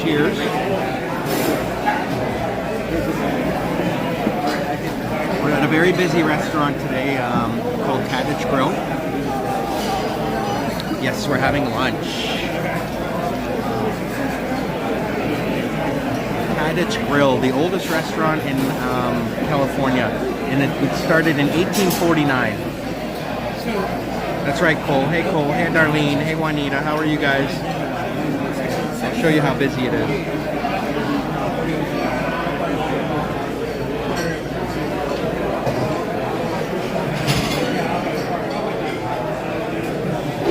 Cheers. We're at a very busy restaurant today called Tadich Grill. Yes, we're having lunch. Tadich Grill, the oldest restaurant in California, and it started in 1849. That's right, Cole. Hey, Cole. Hey, Darlene. Hey, Juanita. How are you guys? I'll show you how busy it is.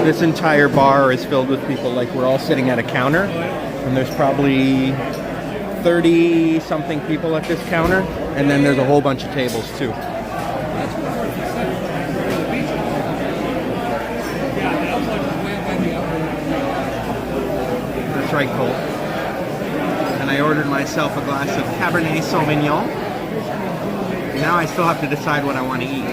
This entire bar is filled with people. Like, we're all sitting at a counter, and there's probably 30-something people at this counter, and then there's a whole bunch of tables, too. That's right, Cole. And I ordered myself a glass of Cabernet Sauvignon. Now I still have to decide what I want to eat.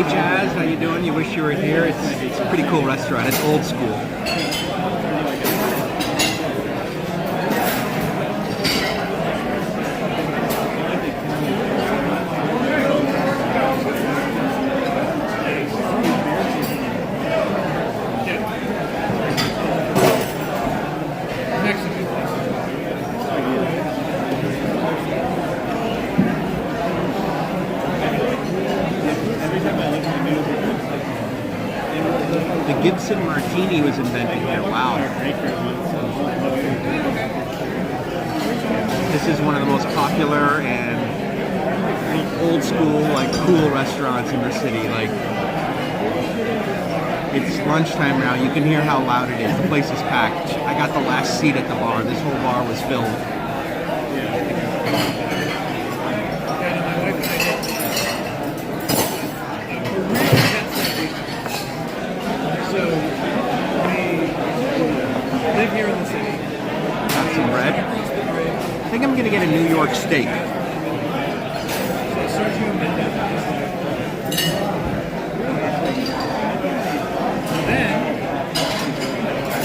Jazz, how you doing? You wish you were here. It's a pretty cool restaurant. It's old school. Gibson Martini was invented here. Wow. This is one of the most popular and old school, like, cool restaurants in the city. Like, it's lunchtime now. You can hear how loud it is. The place is packed. I got the last seat at the bar. This whole bar was filled. Here in the city. Got some bread. I think I'm gonna get a New York steak.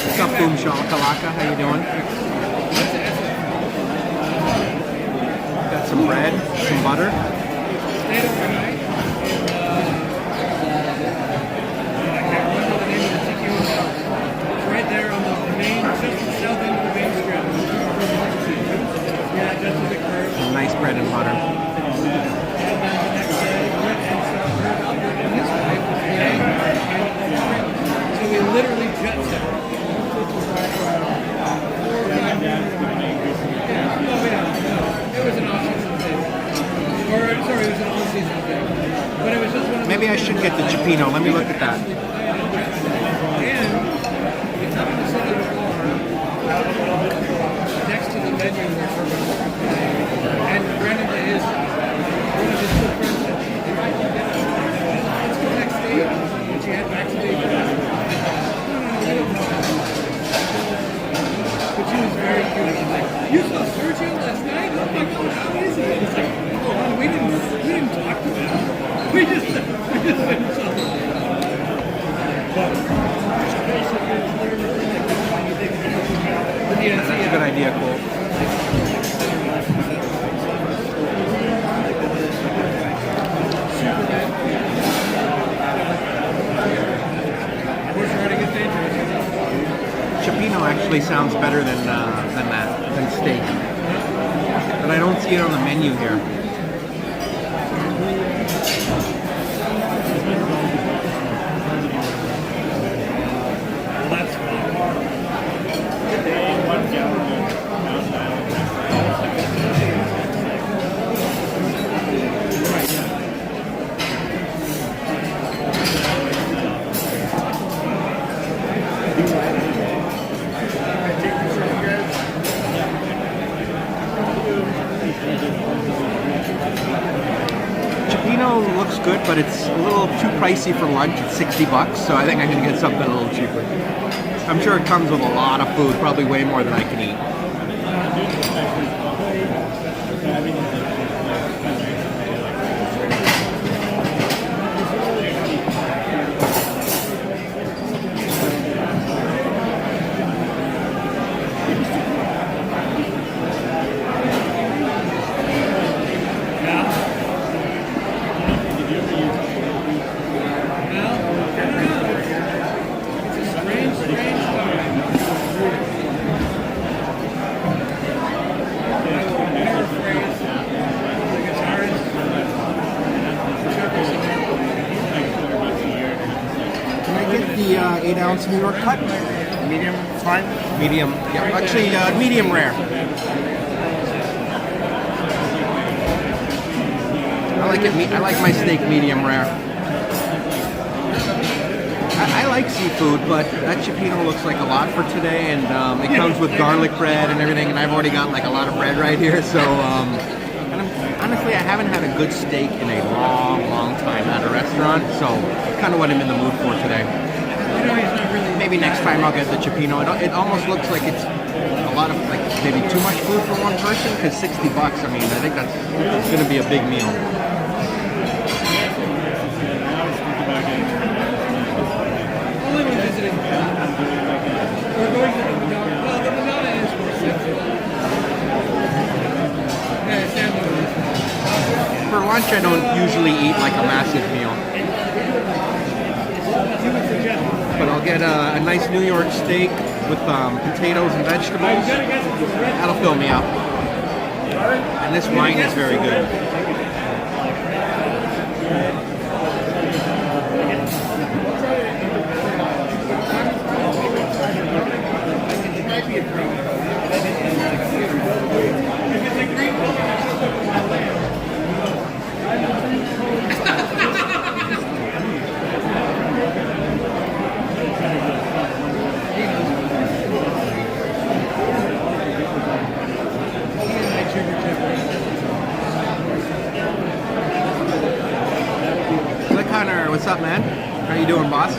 What's up, Boom Shakalaka? How you doing? Got some bread, some butter. Stayed overnight. I can't remember the name of the tiki hotel. It's right there on the main, just the south end of the main strip. Yeah, just a big curve. Some nice bread and butter. And then the next day, we went and started up in this way. So we literally jet set. It was an off-season thing. Or, sorry, it was an on-season thing. But it was just one of Maybe I should get the Cipino. Let me look at that. And it's up in the center of the bar, next to the venue where we're playing. And Brandon is one of his good friends said, "If I can get let's go backstage." And she had backstage. But she was very cute. She's like, "You saw Sergio last night? Oh my God, how is he?" And it's like, "Oh, we didn't talk to him. We just went something." That's a good idea, Cole. Cipino actually sounds better than steak, but I don't see it on the menu here. jalapeno looks good, but it's a little too pricey for lunch. It's 60 bucks, so I think I'm gonna get something a little cheaper. I'm sure it comes with a lot of food, probably way more than I can eat. The 8-ounce New York cut. Medium, fine. Medium. Yeah, actually, medium rare. I like it. I like my steak medium rare. I like seafood, but that cioppino looks like a lot for today, and it comes with garlic bread and everything. And I've already got like a lot of bread right here, so. Honestly, I haven't had a good steak in a long time at a restaurant, so kind of what I'm in the mood for today. Maybe next time I'll get the cioppino. It almost looks like it's a lot of, like, maybe too much food for one person, because 60 bucks, I mean, I think that's going to be a big meal. Only when visiting. We're going to the Madonna. Well, the Madonna is more expensive. Yeah, it's down there. For lunch, I don't usually eat like a massive meal. But I'll get a nice New York steak with potatoes and vegetables. That'll fill me up. And this wine is very good. What's up, man? How you doing, boss?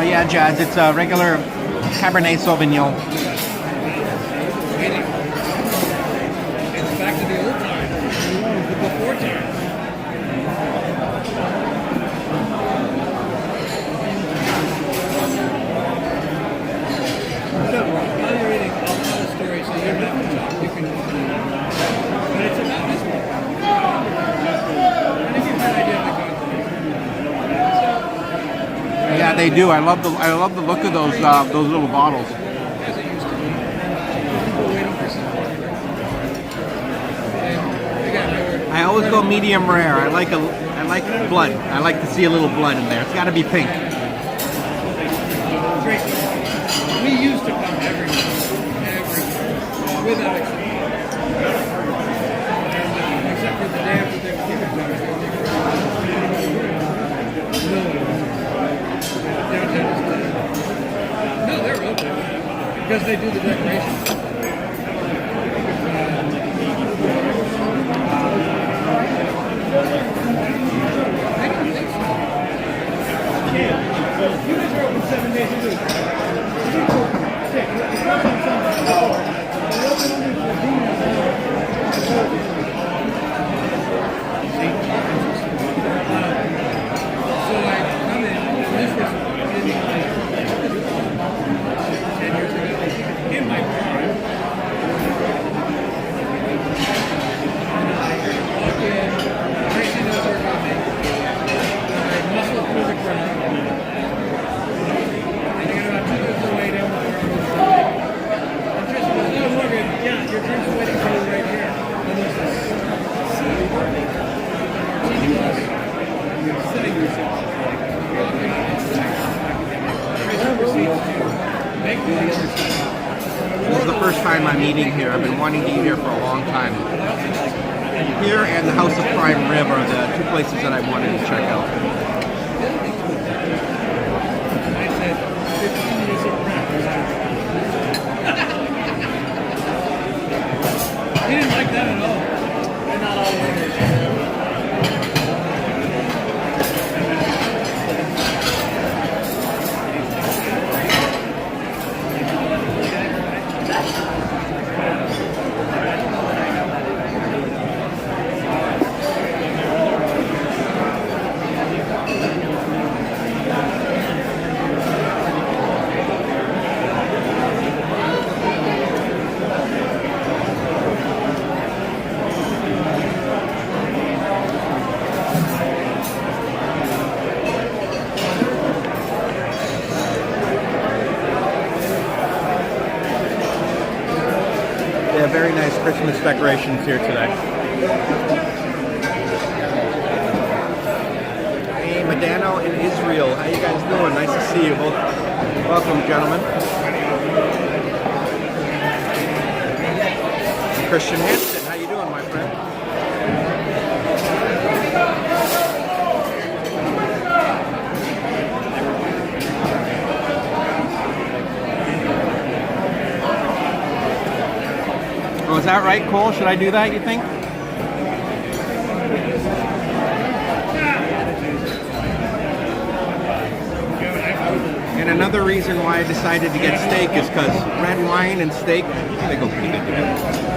Yeah, Jazz, it's a regular Cabernet Sauvignon. Yeah, they do. I love the look of those little bottles. I always go medium rare. I like blood. I like to see a little blood in there. It's got to be pink. We used to come every without exception. Except for the day after they were given no, they're open because they do the decorations. I don't think so. You guys are open 7 days a week. So I come in, this was 10 years ago, in my car. Walk in, Tracy knows where I'm at. I muscle through the crowd. And I got about 2 time I'm eating here. I've been wanting to eat here for a long time. Here and the House of Prime Rib are the two places that I wanted to check out. I said 15 years of prep. He didn't like that at all. They're not all winners. Very nice Christmas decorations here today. Hey, Medano and Israel. How you guys doing? Nice to see you both. Welcome, gentlemen. Christian Hansen, how you doing, my friend? Oh, is that right, Cole? Should I do that, you think? And another reason why I decided to get steak is because red wine and steak, they go pretty good together.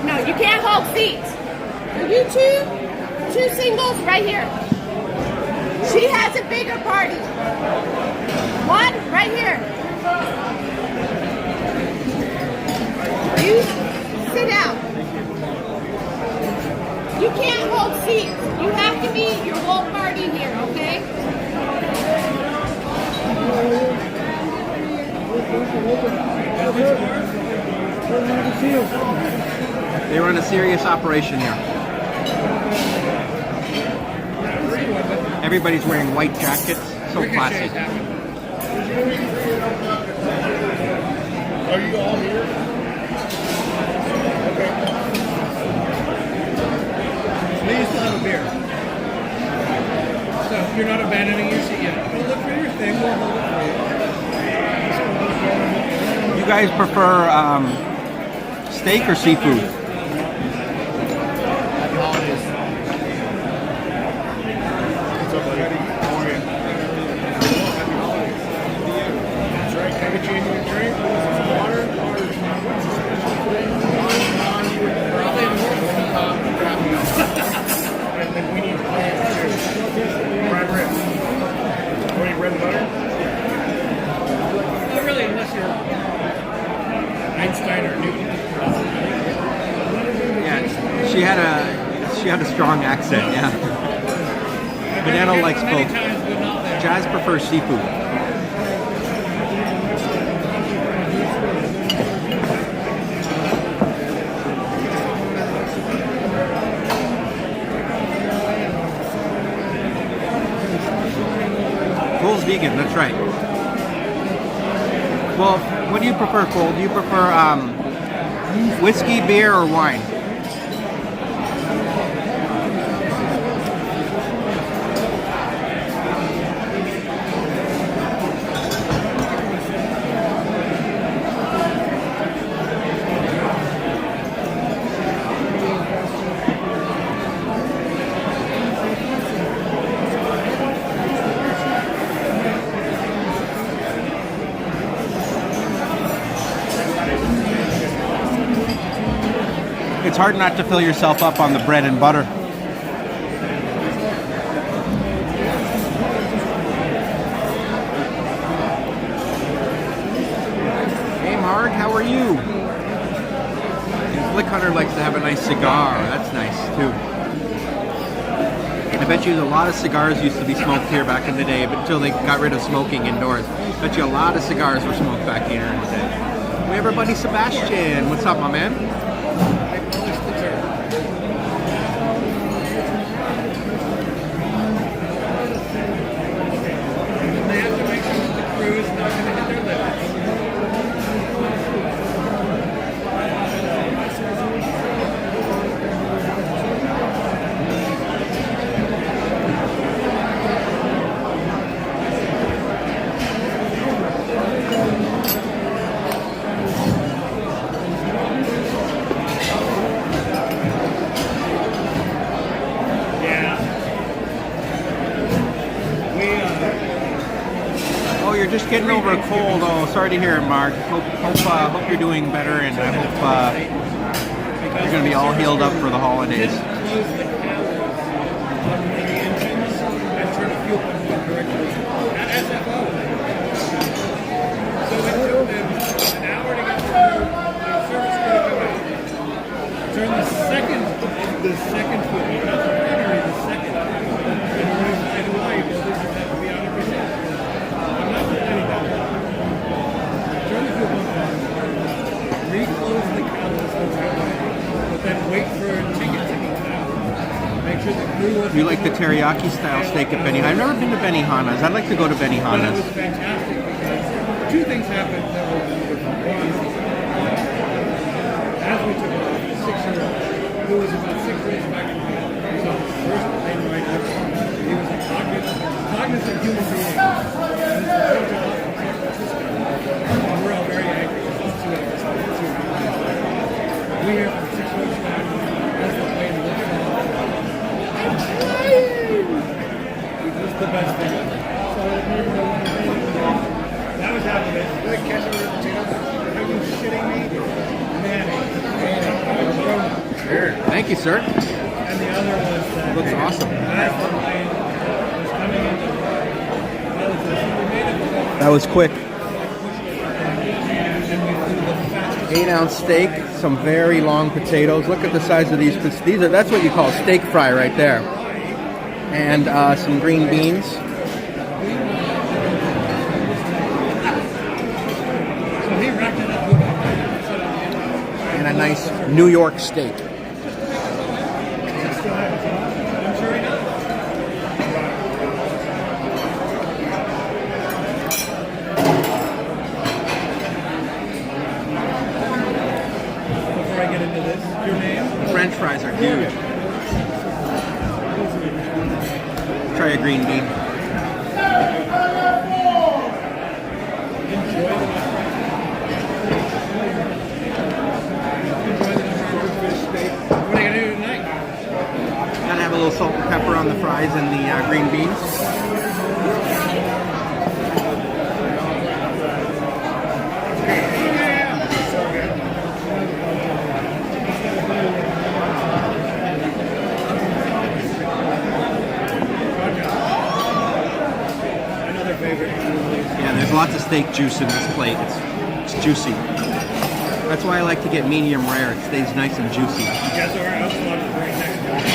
No, you can't hold seats. You two singles right here. She has a bigger party. One right here. You sit down. You can't hold seats. You have to be your whole party here, okay? They run a serious operation here. Everybody's wearing white jackets. So classy. Are you all here? Okay. So you still have a beer. So you're not abandoning your seat yet. Go look for your thing. We'll hold it for you. You guys prefer steak or seafood? Happy holidays. What's up, buddy? How are you? Happy holidays. That's right. Can I get you anything to drink? Some water? Probably more crap. And we need fried ribs. Or any bread and butter? Not really, unless you're Einstein or Newton. Yeah, she had a strong accent. Yeah. Banana likes both. Jazz prefers seafood. Cole's vegan. That's right. Well, what do you prefer, Cole? Do you prefer whiskey, beer, or wine? It's hard not to fill yourself up on the bread and butter. Hey Mark, how are you? And Flick Hunter likes to have a nice cigar. That's nice too. I bet you a lot of cigars used to be smoked here back in the day, but until they got rid of smoking indoors. Bet you a lot of cigars were smoked back here in the day. We have our buddy Sebastian. What's up, my man? They polished the turd. And they have to make sure that the crew is not going to hit their limits. Oh, you're just getting over a cold. Oh, sorry to hear it, Mark. Hope you're doing better, and I hope you're going to be all healed up for the holidays. Close the cowls on the engines and turn the fuel pump on correctly. Not SFO. So it took them an hour to get through the service critical out. Turn the second fuel, not the primary, the second. And when I say why, well, this would have to be 100%. I'm not complaining about that. Turn the fuel pump on, re-close the cowls the right way, but then wait for a ticket to go out. Make sure the crew wasn't... You like the teriyaki style steak at Benihana's? I've never been to Benihana's. I'd like to go to But it was Benihana's. fantastic because two things happened that were wonderful. One, as we took off, a 6-year-old who was about 6 years back in the he was on his first plane ride ever. He was a cognizant human being. And it's the first off from San Francisco. And we're all very angry because it's 2 hours late. We hear from 6 weeks back as the plane lifted off. I'm flying! It was the best thing ever. That was half of it. Good catch over the potato. Are you shitting me? Mayonnaise. Sure. Thank you, sir. And the other was that Looks awesome. as the plane was coming into the we made it That was quick. and we flew the fastest. 8-ounce steak, some very long potatoes. Look at the size of these. That's what you call steak fry right there. And some green beans. So he racked it up with And a nice New York steak. I'm sure he does. Before I get into this, your name? The French fries are huge. Try a green bean. Enjoy the fish steak. What are you gonna do tonight? Gotta have a little salt and pepper on the fries and the green beans. Another favorite. Yeah, there's lots of steak juice in this plate. It's juicy. That's why I like to get medium rare. It stays nice and juicy. Guess what else I want to bring next time?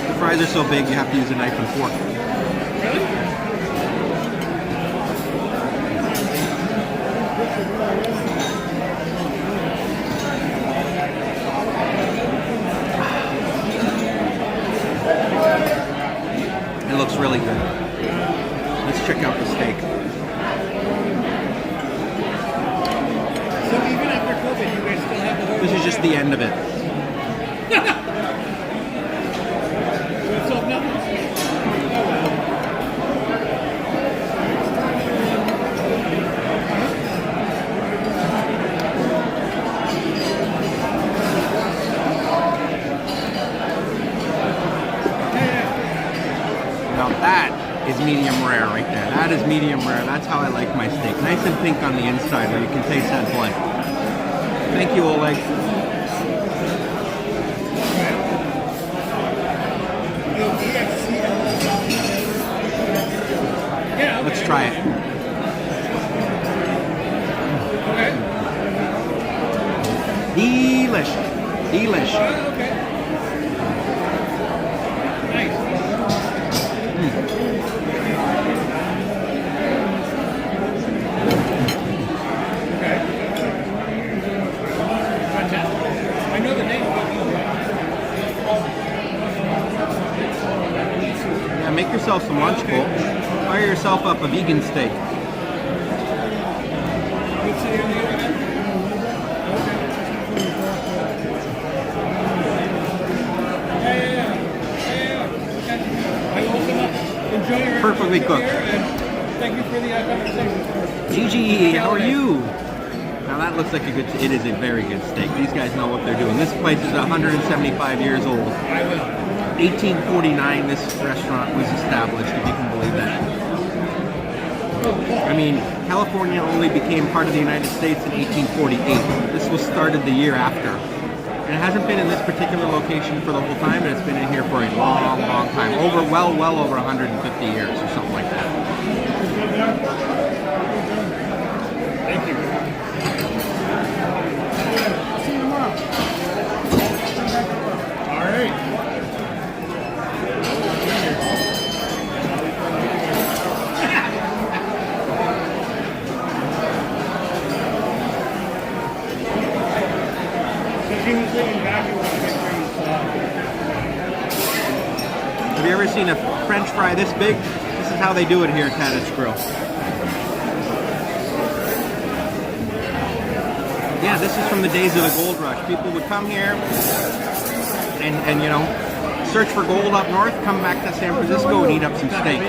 The fries are so big you have to use a knife and fork. Really? It looks really good. Let's check out the steak. So even after COVID, you guys still have the whole... This is just the end of it. What's up now? Now that is medium rare right there. That is medium rare. That's how I like my steak. Nice and pink on the inside where you can taste that blood. Thank you, Oleg. EFC try it. Okay. Delish. Delish. Okay. Nice. Okay. Fantastic. I know the name. Yeah, make yourself some lunch, Cole. Fire yourself up a vegan steak. Good to hear the internet. Enjoy your Perfectly here, cooked. and thank you for the conversation. GG, how are you? Now that looks like a good, it is a very good steak. These guys know what they're doing. This place is 175 years old. I will. 1849 this restaurant was established, if you can believe that. I mean, California only became part of the United States in 1848. This was started the year after. And it hasn't been in this particular location for the whole time, but it's been in here for a long, long time. Well over 150 years or something like that. Thank you. See you tomorrow. All right. Have you ever seen a French fry this big? This is how they do it here at Tadich Grill. Yeah, this is from the days of the gold rush. People would come here and you know, search for gold up north, come back to San Francisco and eat up some steak.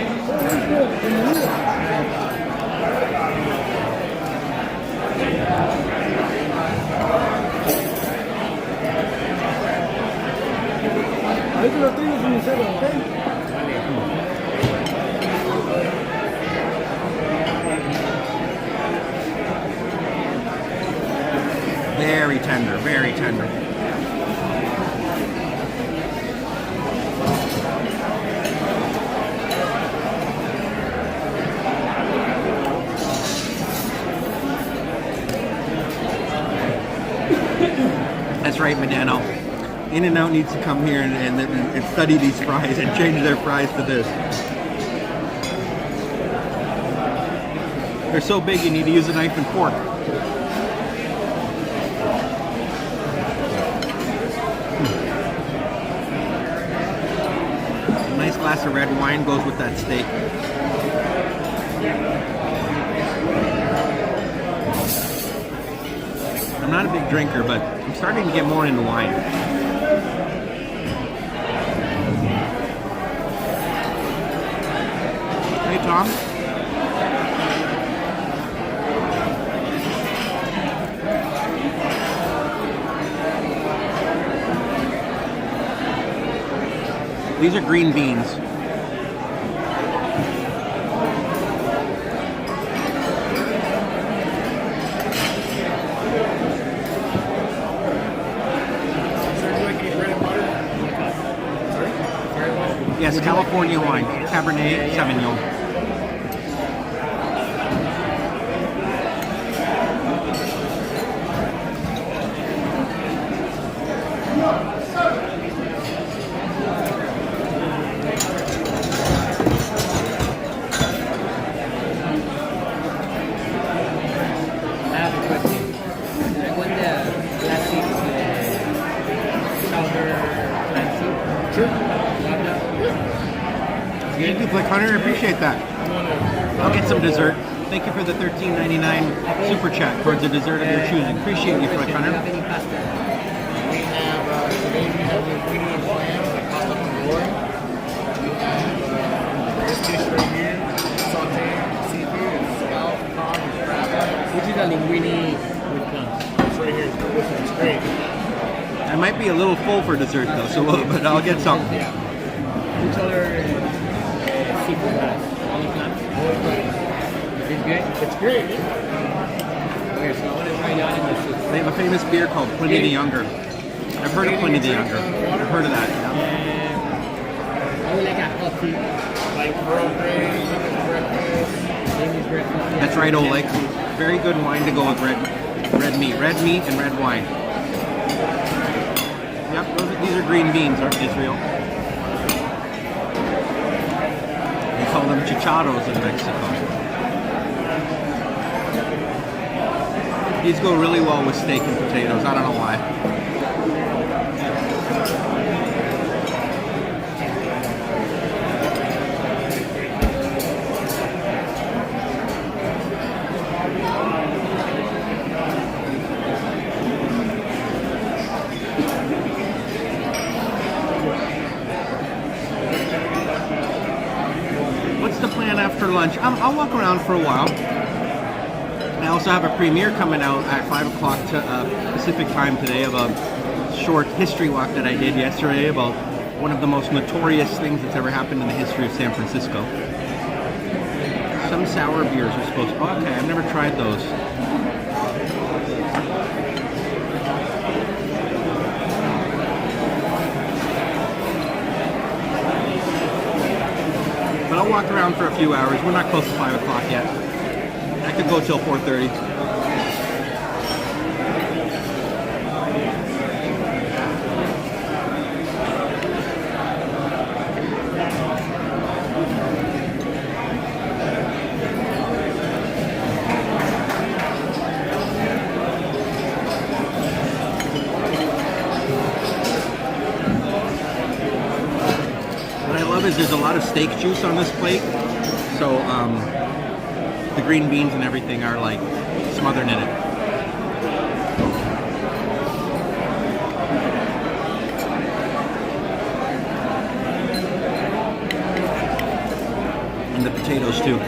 Ahí te lo tengo sin cero, ¿ok? Very tender, very tender. That's right, Medano. In-N-Out needs to come here and study these fries and change their fries to this. They're so big you need to use a knife and fork. A nice glass of red wine goes with that steak. I'm not a big drinker, but I'm starting to get more into wine. Hey, Tom. These are green beans. Yes, California wine, Cabernet Sauvignon. I have a question. I want the classic sour plant soup. Sure. Thank you, Flick Hunter. I appreciate that. I'll get some dessert. Thank you for the $13.99 super chat towards the dessert of your choosing. Appreciate you, Flick Do you Hunter. have any pasta? We have, today we have linguine and clam, like pasta con glory. We have this dish right here, sauteed seafood, and scallop, cod, and crab legs. Which is the linguine with clams? It's right here. It's great. I might be a little full for dessert though, so but I'll get some. Yeah. Which other seafood has? Only clams? Is it good? It's great. Okay, so I want to try that in the soup. They have a famous beer called Pliny the Younger. I've heard of Pliny the Younger. I've heard of that. Yeah. I would like a hot tea. Like Earl Grey, breakfast. The Danish red meat. That's right, Oleg. Very good wine to go with red meat and red wine. Yep, these are green beans, aren't Israel? They call them chicharos in Mexico. These go really well with steak and potatoes. I don't know why. What's the plan after lunch? I'll walk around for a while. I also have a premiere coming out at 5 o'clock Pacific time today of a short history walk that I did yesterday about one of the most notorious things that's ever happened in the history of San Francisco. Some sour beers are supposed to... Oh, okay, I've never tried those. But I'll walk around for a few hours. We're not close to 5 o'clock yet. I could go till 4:30. What I love is there's a lot of steak juice on this plate. So, the green beans and everything are like smothered in it. And the potatoes too.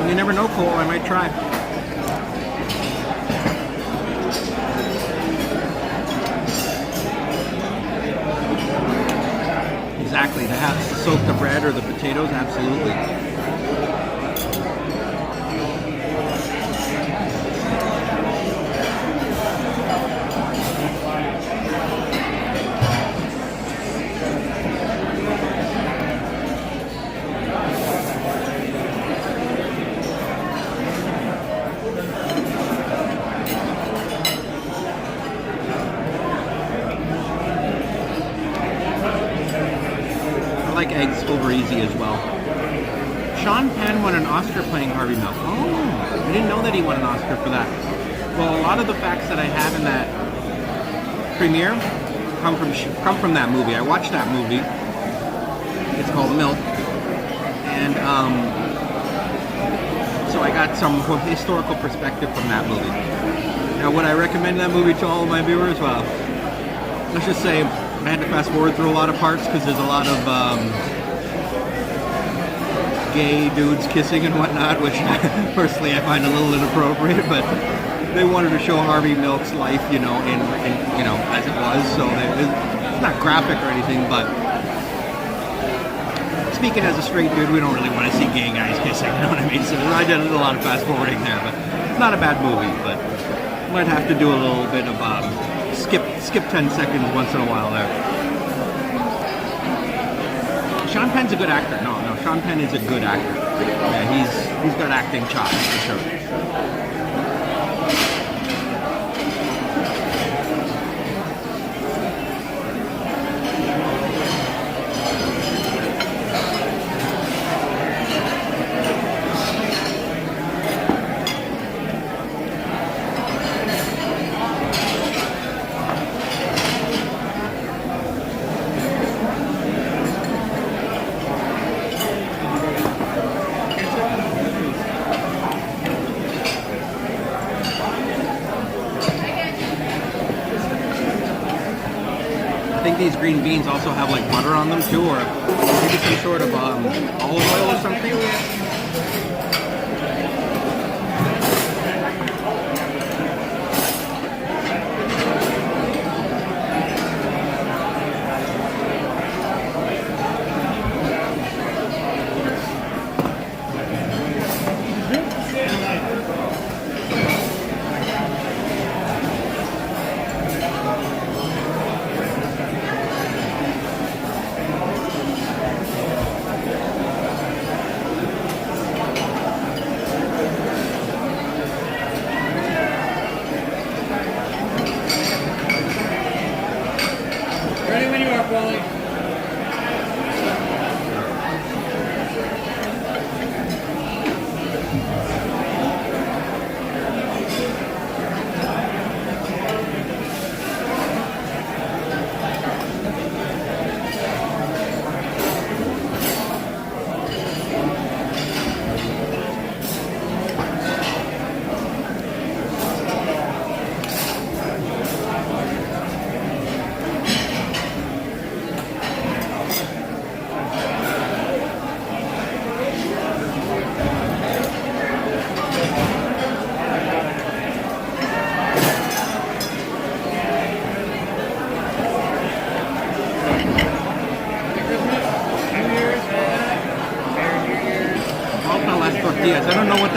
You never know, Cole. I might try. Exactly. To have to soak the bread or the potatoes, absolutely. I like eggs over easy as well. Sean Penn won an Oscar playing Harvey Milk. Oh, I didn't know that he won an Oscar for that. Well, a lot of the facts that I have in that premiere come from that movie. I watched that movie. It's called Milk, and so I got some historical perspective from that movie. Now, would I recommend that movie to all of my viewers? Well, let's just say I had to fast forward through a lot of parts because there's a lot of gay dudes kissing and whatnot, which personally I find a little inappropriate. But they wanted to show Harvey Milk's life, in as it was. So it's not graphic or anything, but speaking as a straight dude, we don't really want to see gay guys kissing. You know what I mean? So I did a lot of fast forwarding there, but it's not a bad movie. But might have to do a little bit of skip 10 seconds once in a while there. Sean Penn's a good actor. No, Sean Penn is a good actor. Yeah, he's got acting chops for sure. I think these green beans also have like butter on them too, or maybe some sort of olive oil or something.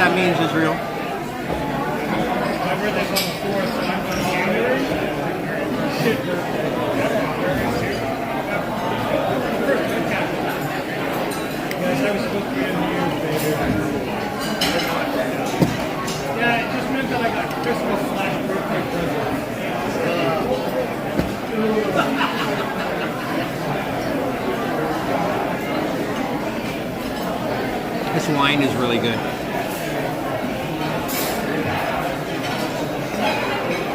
that means, Israel? My birthday's on the 4th, so I'm on January. Shit birthday. Guys, I was supposed to be in New Year's Day. Yeah, it just meant that I got Christmas/birthday present. This wine is really good.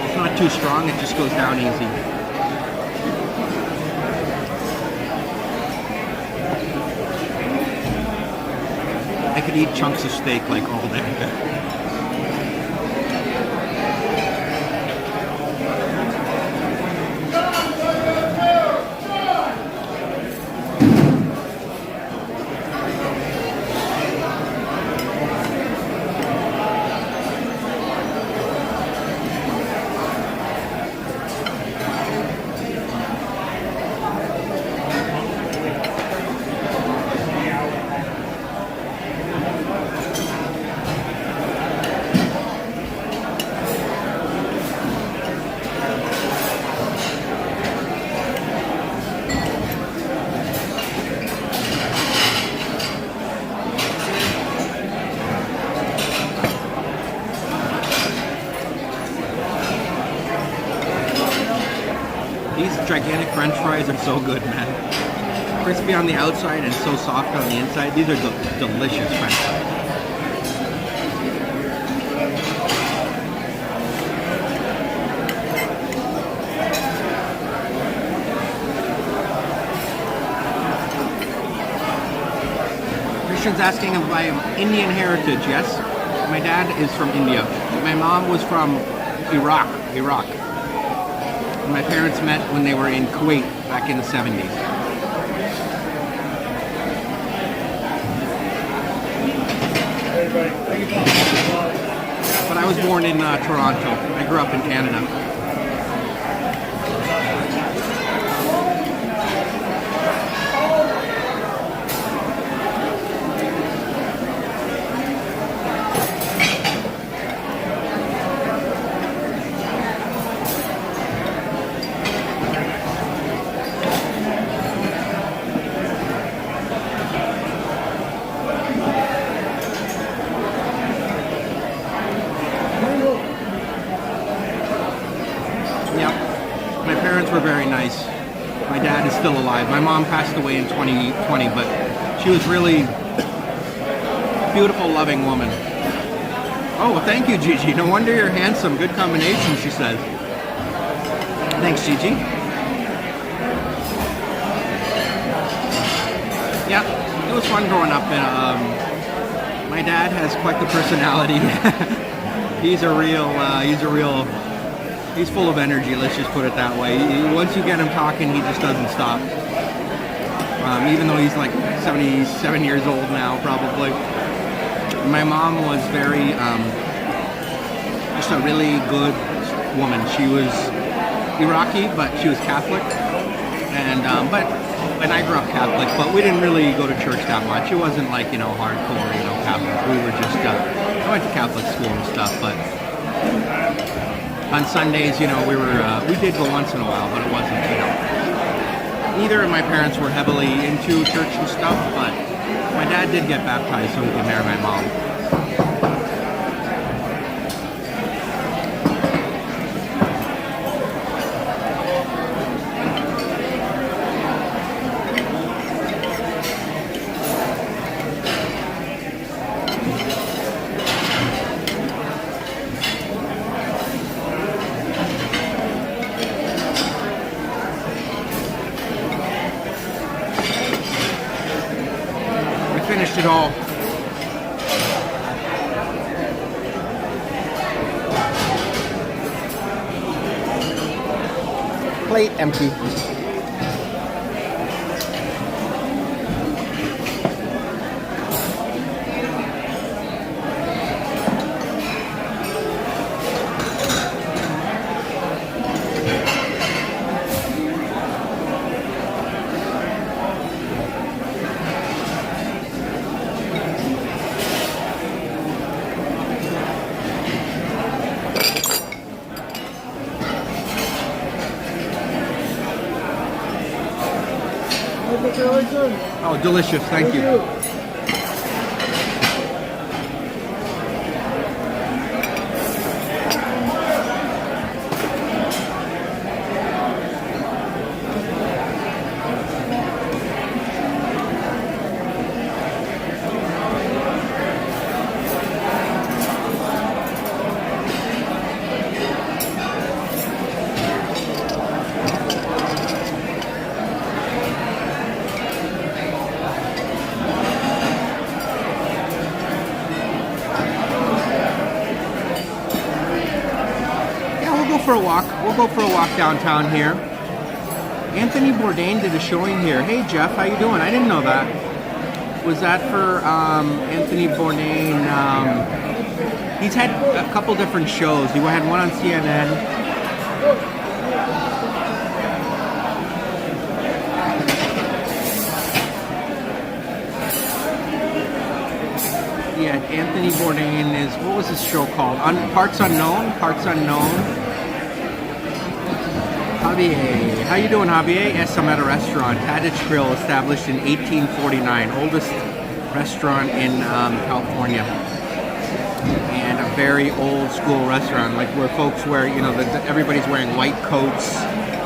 It's not too strong, it just goes down easy. I could eat chunks of steak like all day. These gigantic French fries are so good, man. Crispy on the outside and so soft on the inside. These are delicious French fries. Christian's asking if I am Indian heritage. Yes, my dad is from India. My mom was from Iraq. My parents met when they were in Kuwait back in the 70s. But I was born in Toronto. I grew up in Canada. Were very nice. My dad is still alive. My mom passed away in 2020, but she was really beautiful, loving woman. Oh, well, thank you, Gigi. No wonder you're handsome. Good combination, she says. Thanks, Gigi. Yeah, it was fun growing up. My dad has quite the personality. He's full of energy, let's just put it that way. Once you get him talking, he just doesn't stop. Even though he's like 77 years old now, probably. My mom was very, just a really good woman. She was Iraqi, but she was Catholic. And I grew up Catholic, but we didn't really go to church that much. It wasn't like, hardcore, Catholic. We were just, I went to Catholic school and stuff, but on Sundays, we did go once in a while, but it wasn't, Neither of my parents were heavily into church and stuff, but my dad did get baptized so he could marry my mom. Finished it all. Plate empty. Oh, delicious. Thank you. We'll go for a walk downtown here. Anthony Bourdain did a showing here. Hey Jeff, how you doing? I didn't know that. Was that for Anthony Bourdain? He's had a couple different shows. He had one on CNN. Yeah, Anthony Bourdain is, what was his show called? Parts Unknown? Parts Unknown. Javier. How you doing, Javier? Yes, I'm at a restaurant. Tadich Grill, established in 1849. Oldest restaurant in California. And a very old school restaurant, like where folks wear, you know, everybody's wearing white coats.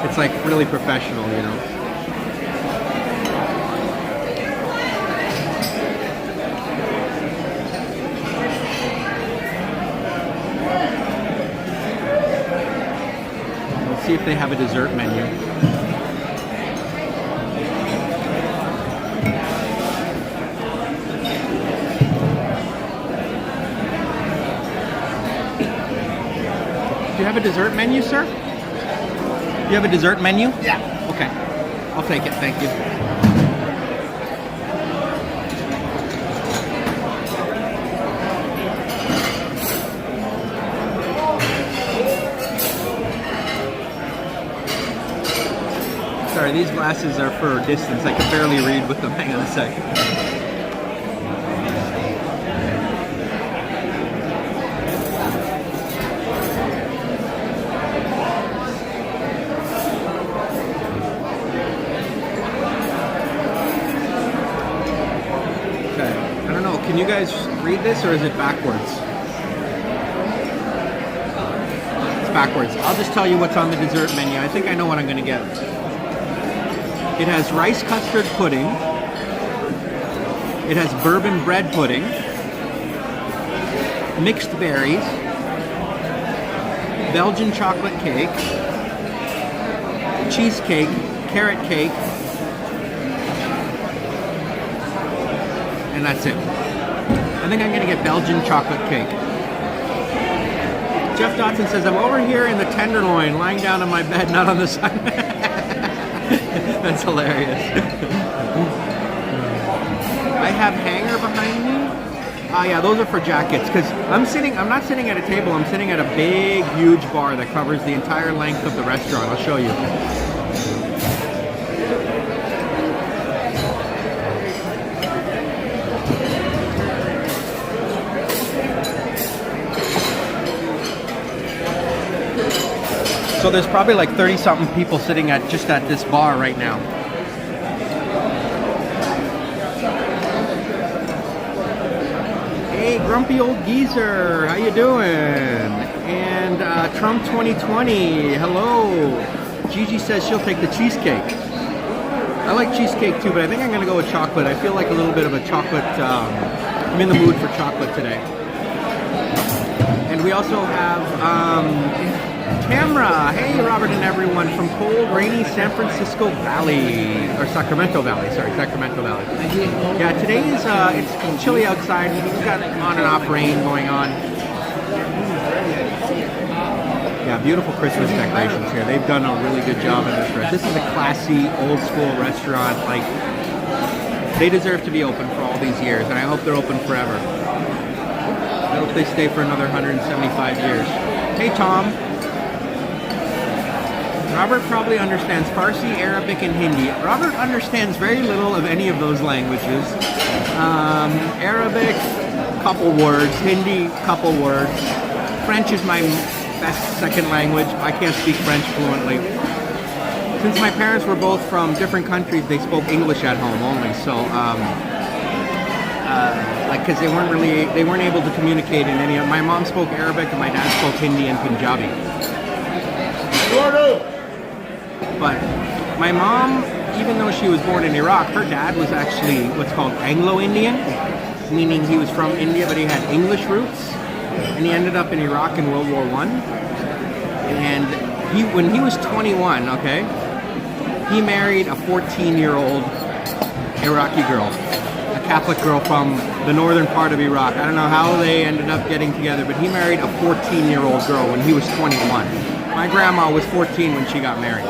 It's like really professional, you know. See if they have a dessert menu. Do you have a dessert menu, sir? Do you have a dessert menu? Yeah. Okay. I'll take it, thank you. Sorry, these glasses are for distance. I can barely read with them. Hang on a sec. Okay. I don't know. Can you guys read this or is it backwards? It's backwards. I'll just tell you what's on the dessert menu. I think I know what I'm going to get. It has rice custard pudding. It has bourbon bread pudding. Mixed berries. Belgian chocolate cake. Cheesecake. Carrot cake. And that's it. I think I'm going to get Belgian chocolate cake. Jeff Dotson says, I'm over here in the Tenderloin, lying down on my bed, not on the side. That's hilarious. I have hanger behind me. Yeah, those are for jackets. Because I'm not sitting at a table, I'm sitting at a big, huge bar that covers the entire length of the restaurant. I'll show you. So there's probably like 30-something people sitting at just at this bar right now. Hey, grumpy old geezer, how you doing? And Trump 2020, hello. Gigi says she'll take the cheesecake. I like cheesecake too, but I think I'm gonna go with chocolate. I feel like a little bit of a chocolate. I'm in the mood for chocolate today. And we also have. Tamra, hey Robert and everyone from cold, rainy San Francisco Valley, or Sacramento Valley, Sacramento Valley. Yeah, today is, it's chilly outside, we've got on and off rain going on. Yeah, beautiful Christmas decorations here. They've done a really good job in this restaurant. This is a classy, old school restaurant, like, they deserve to be open for all these years, and I hope they're open forever. I hope they stay for another 175 years. Hey Tom. Robert probably understands Farsi, Arabic, and Hindi. Robert understands very little of any of those languages. Arabic, couple words. Hindi, couple words. French is my best second language. I can't speak French fluently. since my parents were both from different countries, they spoke English at home only. So, like, because they weren't able to communicate in any. My mom spoke Arabic and my dad spoke Hindi and Punjabi. But my mom, even though she was born in Iraq, her dad was actually what's called Anglo-Indian, meaning he was from India, but he had English roots, and he ended up in Iraq in World War I. And when he was 21, okay, he married a 14-year-old Iraqi girl, a Catholic girl from the northern part of Iraq. I don't know how they ended up getting together, but he married a 14-year-old girl when he was 21. My grandma was 14 when she got married.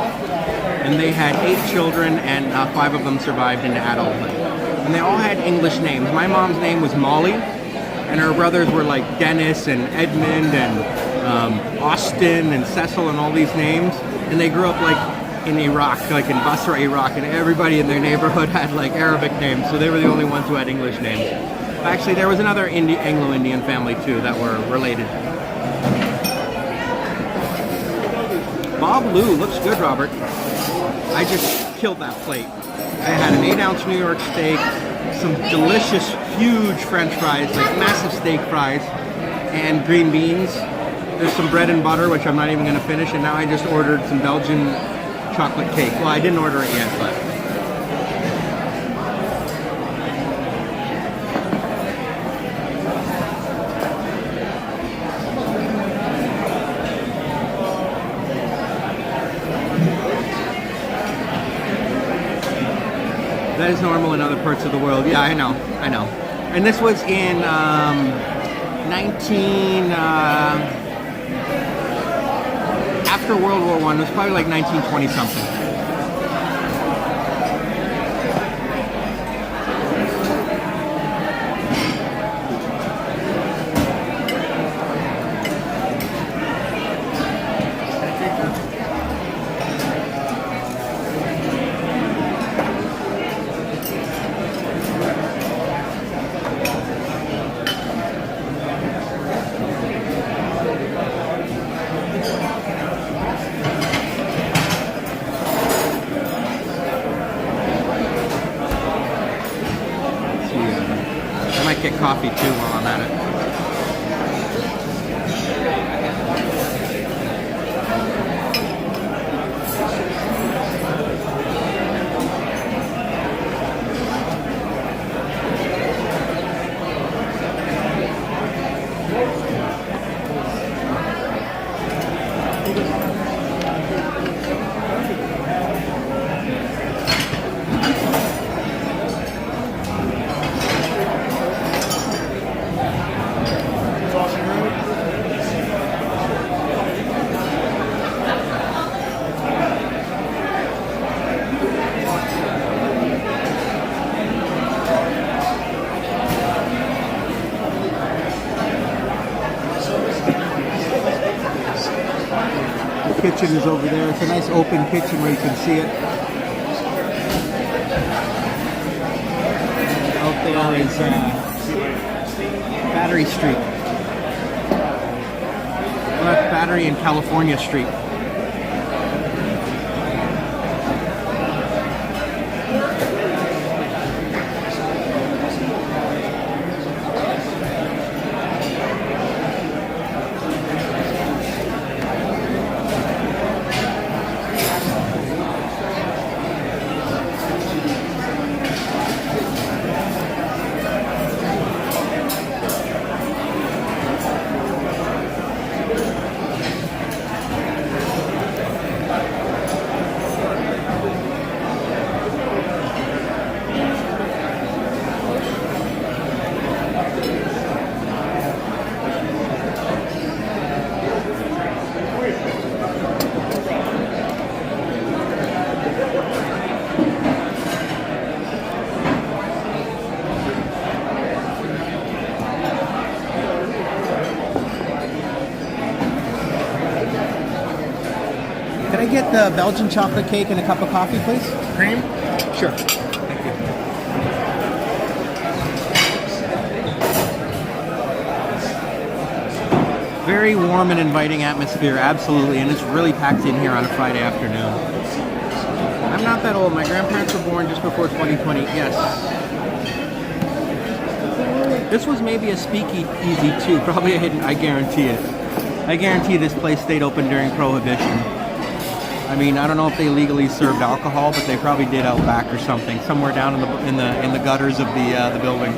And they had 8 children, and 5 of them survived into adulthood. And they all had English names. My mom's name was Molly, and her brothers were like Dennis and Edmund and Austin and Cecil and all these names. And they grew up like in Iraq, like in Basra, Iraq, and everybody in their neighborhood had like Arabic names, so they were the only ones who had English names. Actually, there was another Anglo-Indian family too that were related. Bob Lou looks good, Robert. I just killed that plate. I had an 8-ounce New York steak, some delicious, huge French fries, like massive steak fries, and green beans. There's some bread and butter, which I'm not even going to finish, and now I just ordered some Belgian chocolate cake. Well, I didn't order it yet, but... That is normal in other parts of the world. Yeah, I know. And this was in 19... after World War I, it was probably like 1920 something. Get coffee too while I'm at it. Kitchen is over there. It's a nice open kitchen where you can see it. Out there is Battery Street. Well, that's Battery and California Street. Can I get the Belgian chocolate cake and a cup of coffee, please? Cream? Sure. Thank you. Very warm and inviting atmosphere, absolutely, and it's really packed in here on a Friday afternoon. I'm not that old. My grandparents were born just before 2020. Yes. This was maybe a speakeasy too. Probably a hidden. I guarantee it. I guarantee this place stayed open during Prohibition. I mean, I don't know if they legally served alcohol, but they probably did out back or something, somewhere down in the gutters of the building.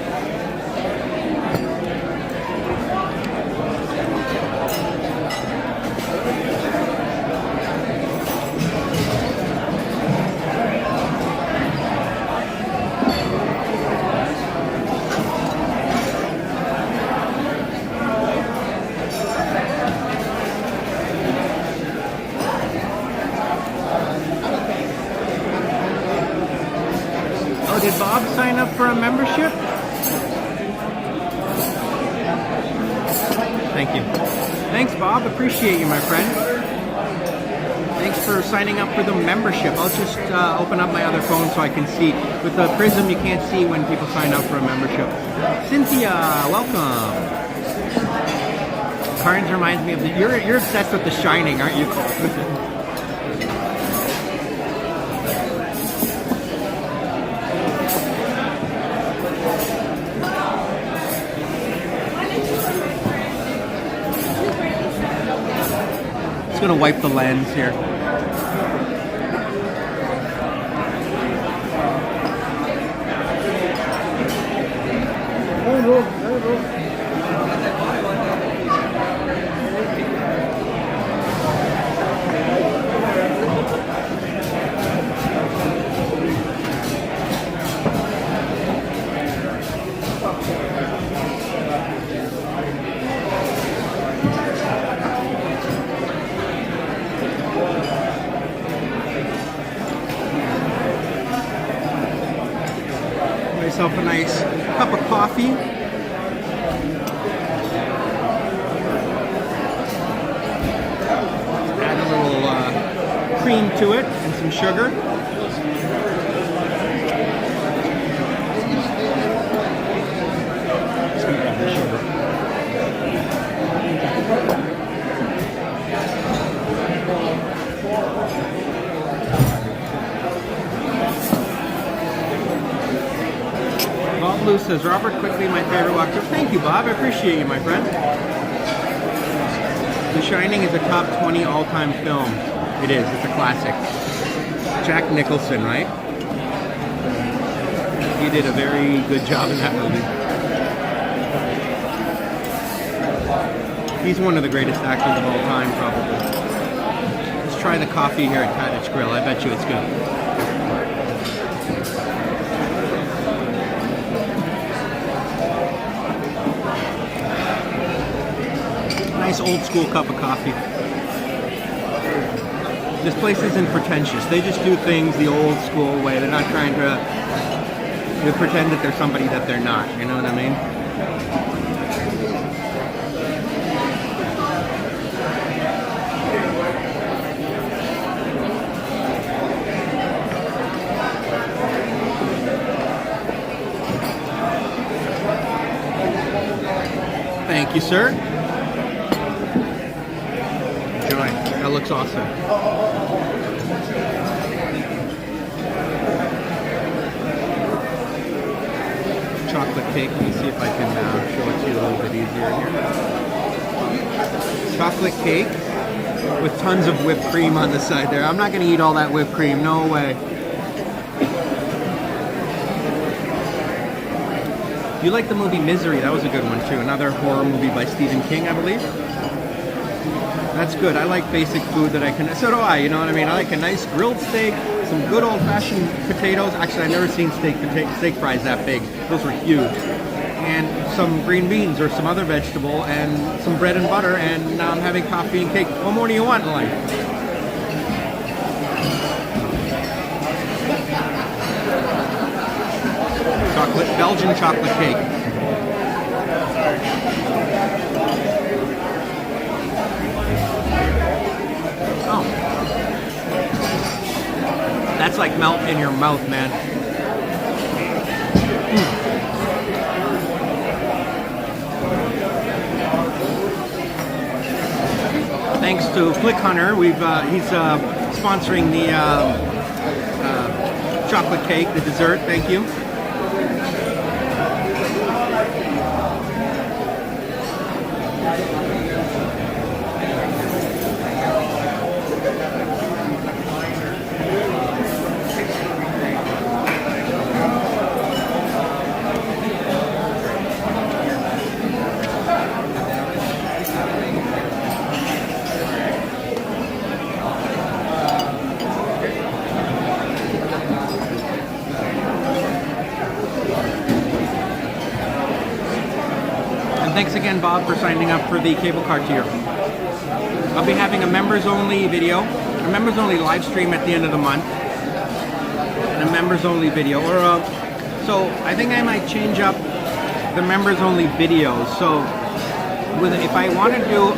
Oh, did Bob sign up for a membership? Thank you. Thanks, Bob. Appreciate you, my friend. Thanks for signing up for the membership. I'll just open up my other phone so I can see. With the Prism, you can't see when people sign up for a membership. Cynthia, welcome. Carnes reminds me of the... You're obsessed with The Shining, aren't you? Just gonna wipe the lens here. Myself a nice cup of coffee. Add a little cream to it and some sugar. Just gonna grab the sugar. Bob Blue says, Robert Quickly, my favorite walkthrough. Thank you, Bob. I appreciate you, my friend. The Shining is a top 20 all-time film. It is. It's a classic. Jack Nicholson, right? He did a very good job in that movie. He's one of the greatest actors of all time, probably. Let's try the coffee here at Tadich Grill. I bet you it's good. Nice old school cup of coffee. This place isn't pretentious. They just do things the old school way. They're not trying to pretend that they're somebody that they're not. You know what I mean? Thank you, sir. Enjoy. That looks awesome. Chocolate cake. Let me see if I can show it to you a little bit easier here. Chocolate cake with tons of whipped cream on the side there. I'm not going to eat all that whipped cream. No way. You like the movie Misery? That was a good one too. Another horror movie by Stephen King, I believe. That's good. I like basic food that I can... So do I, you know what I mean? I like a nice grilled steak, some good old-fashioned potatoes. Actually, I've never seen steak fries that big. Those were huge. And some green beans or some other vegetable and some bread and butter, and now I'm having coffee and cake. What more do you want in life? Belgian chocolate cake. Oh. That's like melt in your mouth, man. Thanks to Flick Hunter, he's sponsoring the chocolate cake, the dessert. Thank you. Thanks again, Bob, for signing up for the cable car tier. I'll be having a members-only video, a members-only live stream at the end of the month, and a members-only video. So I think I might change up the members-only videos. So if I want to do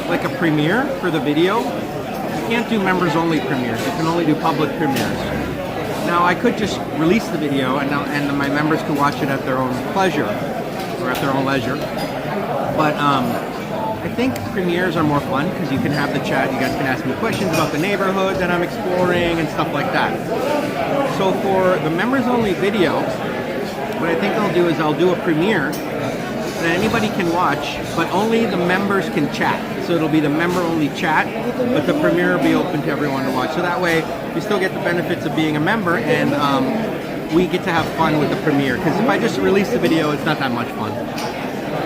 like a premiere for the video, you can't do members-only premieres. You can only do public premieres. Now I could just release the video, and my members could watch it at their own pleasure or at their own leisure. But I think premieres are more fun because you can have the chat. You guys can ask me questions about the neighborhood that I'm exploring and stuff like that. So for the members-only video, what I think I'll do is I'll do a premiere that anybody can watch, but only the members can chat. So it'll be the member-only chat, but the premiere will be open to everyone to watch. So that way, you still get the benefits of being a member, and we get to have fun with the premiere. Because if I just release the video, it's not that much fun.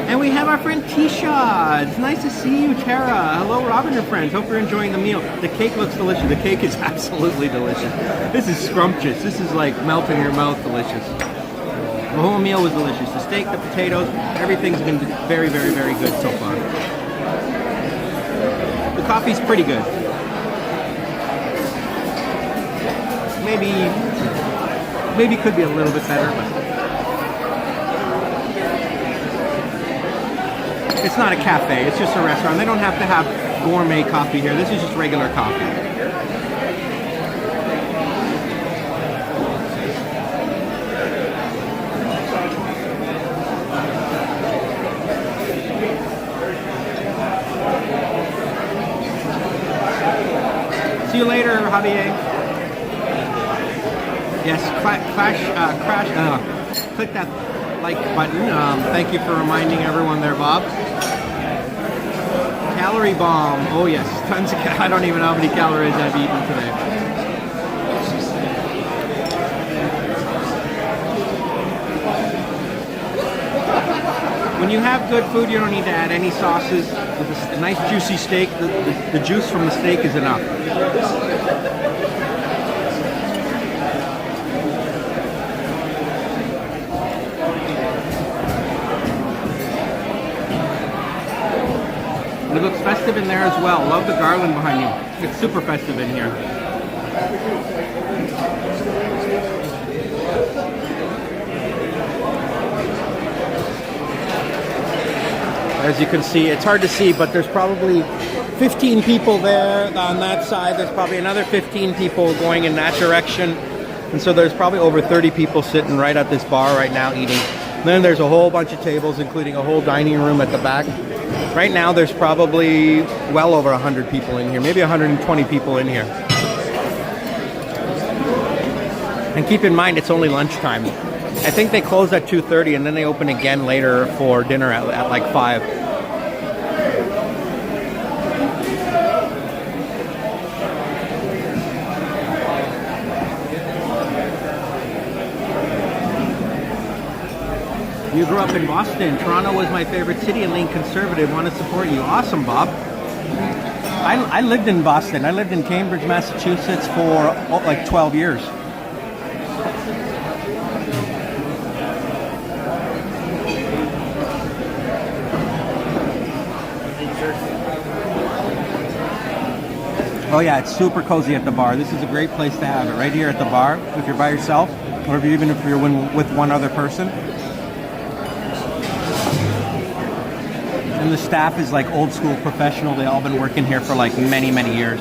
And we have our friend Tisha. It's nice to see you, Tara. Hello, Robin and friends. Hope you're enjoying the meal. The cake looks delicious. The cake is absolutely delicious. This is scrumptious. This is like melt in your mouth delicious. The whole meal was delicious. The steak, the potatoes, everything's been very, very, very good so far. The coffee's pretty good. Maybe could be a little bit better, but it's not a cafe, it's just a restaurant. They don't have to have gourmet coffee here. This is just regular coffee. See you later, Javier. Yes, click that like button. Thank you for reminding everyone there, Bob. Calorie bomb. Oh yes, tons of. I don't even know how many calories I've eaten today. When you have good food, you don't need to add any sauces. With a nice juicy steak, the juice from the steak is enough. It looks festive in there as well. Love the garland behind you. It's super festive in here. As you can see, it's hard to see, but there's probably 15 people there on that side. There's probably another 15 people going in that direction. And so there's probably over 30 people sitting right at this bar right now eating. Then there's a whole bunch of tables, including a whole dining room at the back. Right now, there's probably well over 100 people in here, maybe 120 people in here. And keep in mind, it's only lunchtime. I think they close at 2:30 and then they open again later for dinner at like 5. You grew up in Boston. Toronto was my favorite city and lean conservative. Want to support you. Awesome, Bob. I lived in Boston. I lived in Cambridge, Massachusetts for like 12 years. Oh yeah, it's super cozy at the bar. This is a great place to have it, right here at the bar, if you're by yourself, or even if you're with one other person. And the staff is like old school professional. They've all been working here for like many, many years.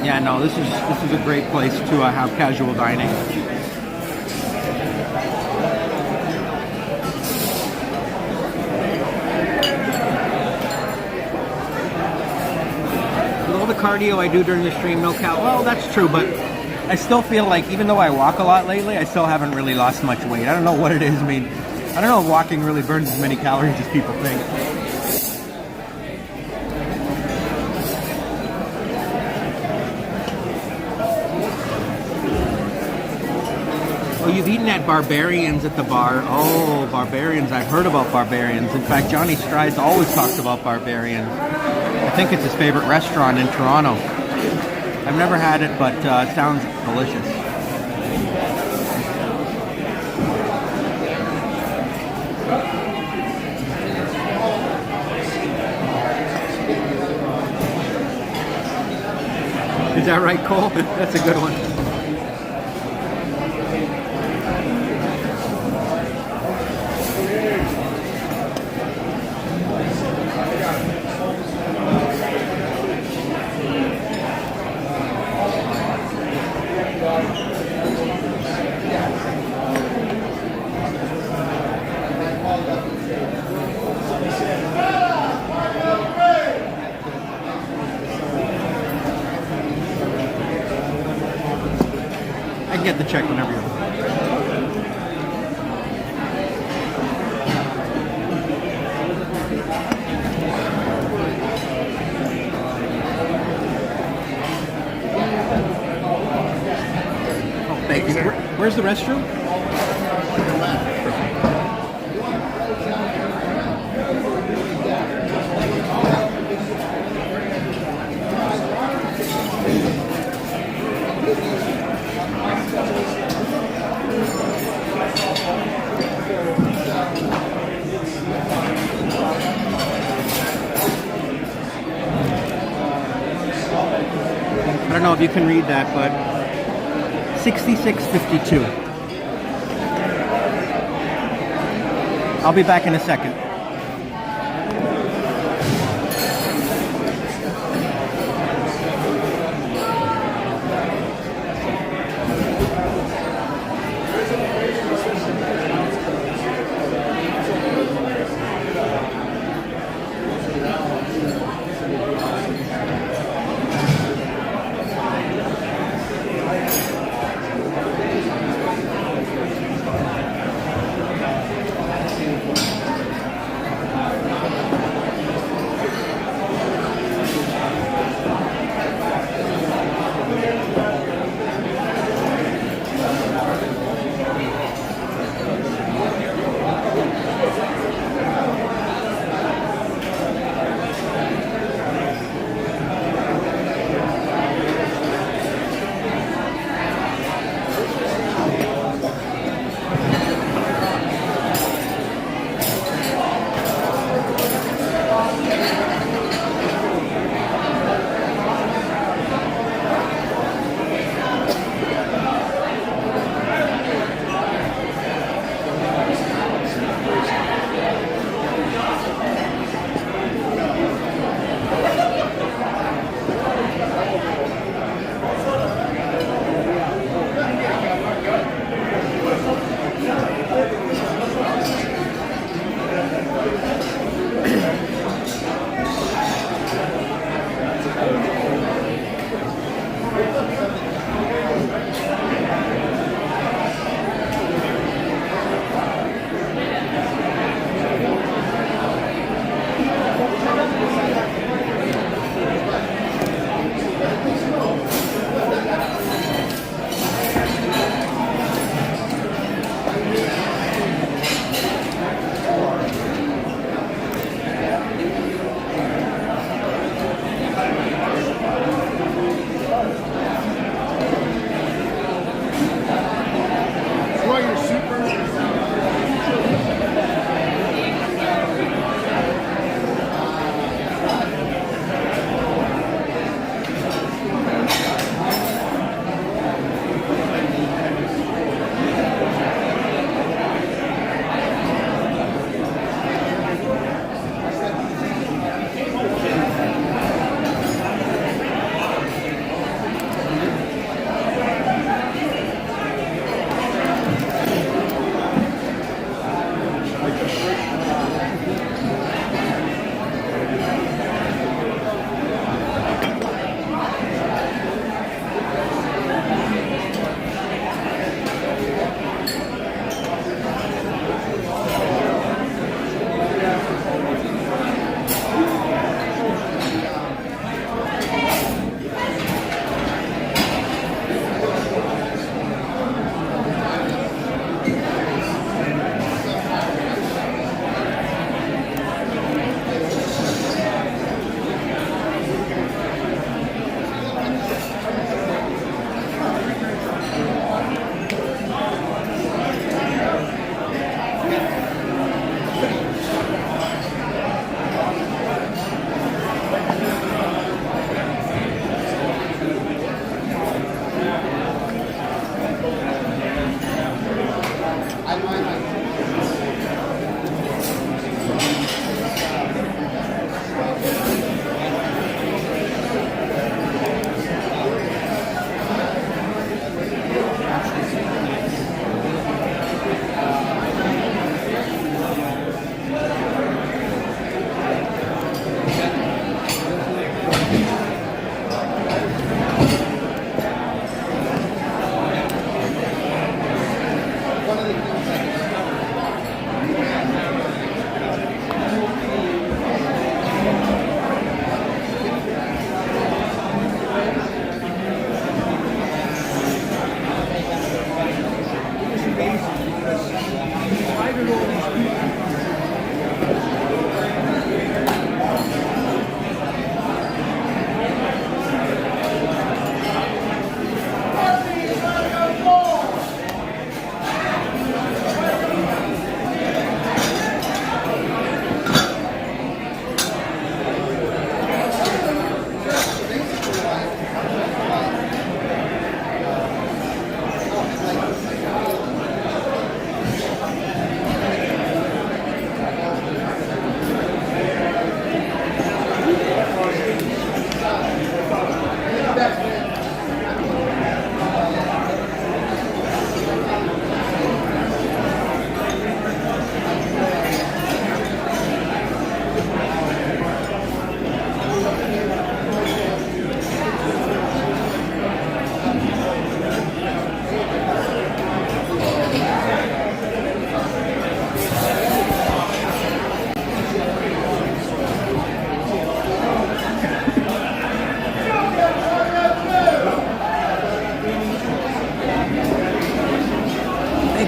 Yeah, no, this is a great place to have casual dining. cardio I do during the stream, no well, that's true, but I still feel like even though I walk a lot lately, I still haven't really lost much weight. I don't know what it is. I mean, I don't know if walking really burns as many calories as people think. Oh, you've eaten at Barbarians at the bar. Oh, Barbarians. I've heard about Barbarians. In fact, Johnny Strides always talks about Barbarians. I think it's his favorite restaurant in Toronto. I've never had it, but it sounds delicious. Is that right, Cole? That's a good one. I can get the check whenever you're ready. Oh, thank you. Where's the restroom? I don't know if you can read that, but 66.52. I'll be back in a second.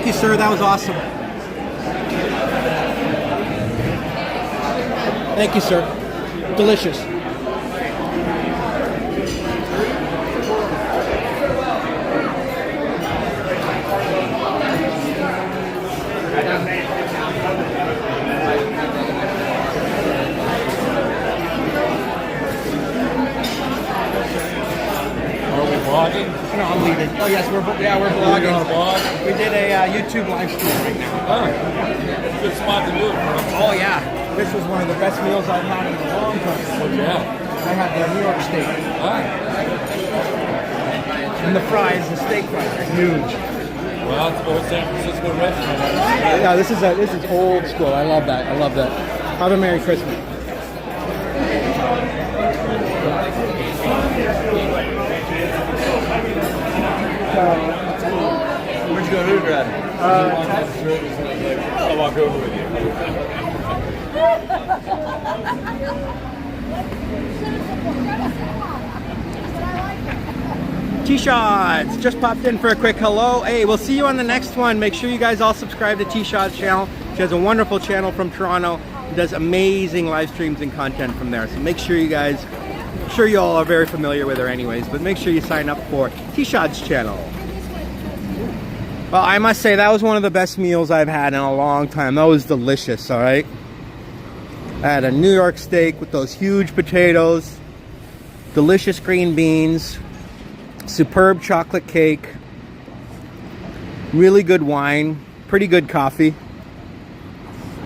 Thank you, sir. That was awesome. Thank you, sir. Delicious. Vlogging? No, I'm leaving. Oh yes, we're vlogging. On a vlog? We did a YouTube live stream right now. Oh, good spot to do it. Oh yeah, this was one of the best meals I've had in a long time. Yeah. I had the New York steak and the fries. The steak fries are huge. Well, it's old San Francisco restaurant. Yeah, this is old school. I love that. I love that. Have a Merry Christmas. Where'd you go to grad? I'll walk over with you. T-Shots just popped in for a quick hello. Hey, we'll see you on the next one. Make sure you guys all subscribe to T-Shots channel. She has a wonderful channel from Toronto. She does amazing live streams and content from there. So make sure you guys, I'm sure you all are very familiar with her anyways, but make sure you sign up for T-Shots channel. Well, I must say that was one of the best meals I've had in a long time. That was delicious, all right? I had a New York steak with those huge potatoes, delicious green beans, superb chocolate cake, really good wine, pretty good coffee.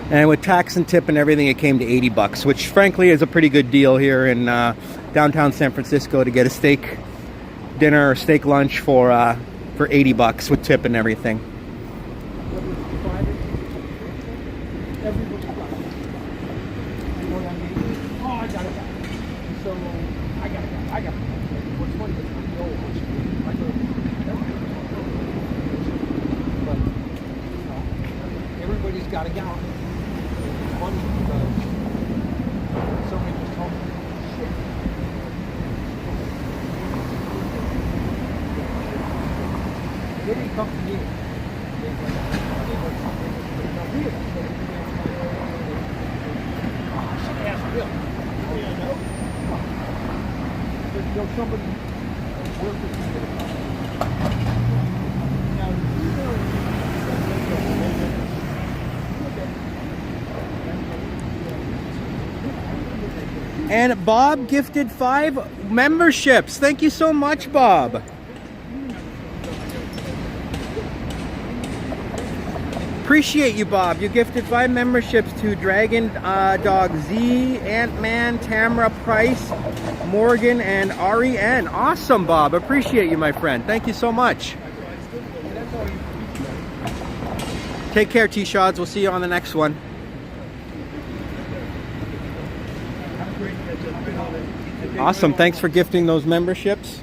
And with tax and tip and everything, it came to 80 bucks, which frankly is a pretty good deal here in downtown San Francisco to get a steak dinner or steak lunch for 80 bucks with tip and everything. Everybody's got a gallon. It's funny because somebody just told me, shit. They didn't come to me. They were somebody worked with me. And Bob gifted 5 memberships. Thank you so much, Bob. Appreciate you, Bob. You gifted 5 memberships to Dragon Dog Z, Ant-Man, Tamara Price, Morgan, and Ari N. Awesome, Bob. Appreciate you, my friend. Thank you so much. Take care, T-Shots. We'll see you on the next one. Awesome. Thanks for gifting those memberships.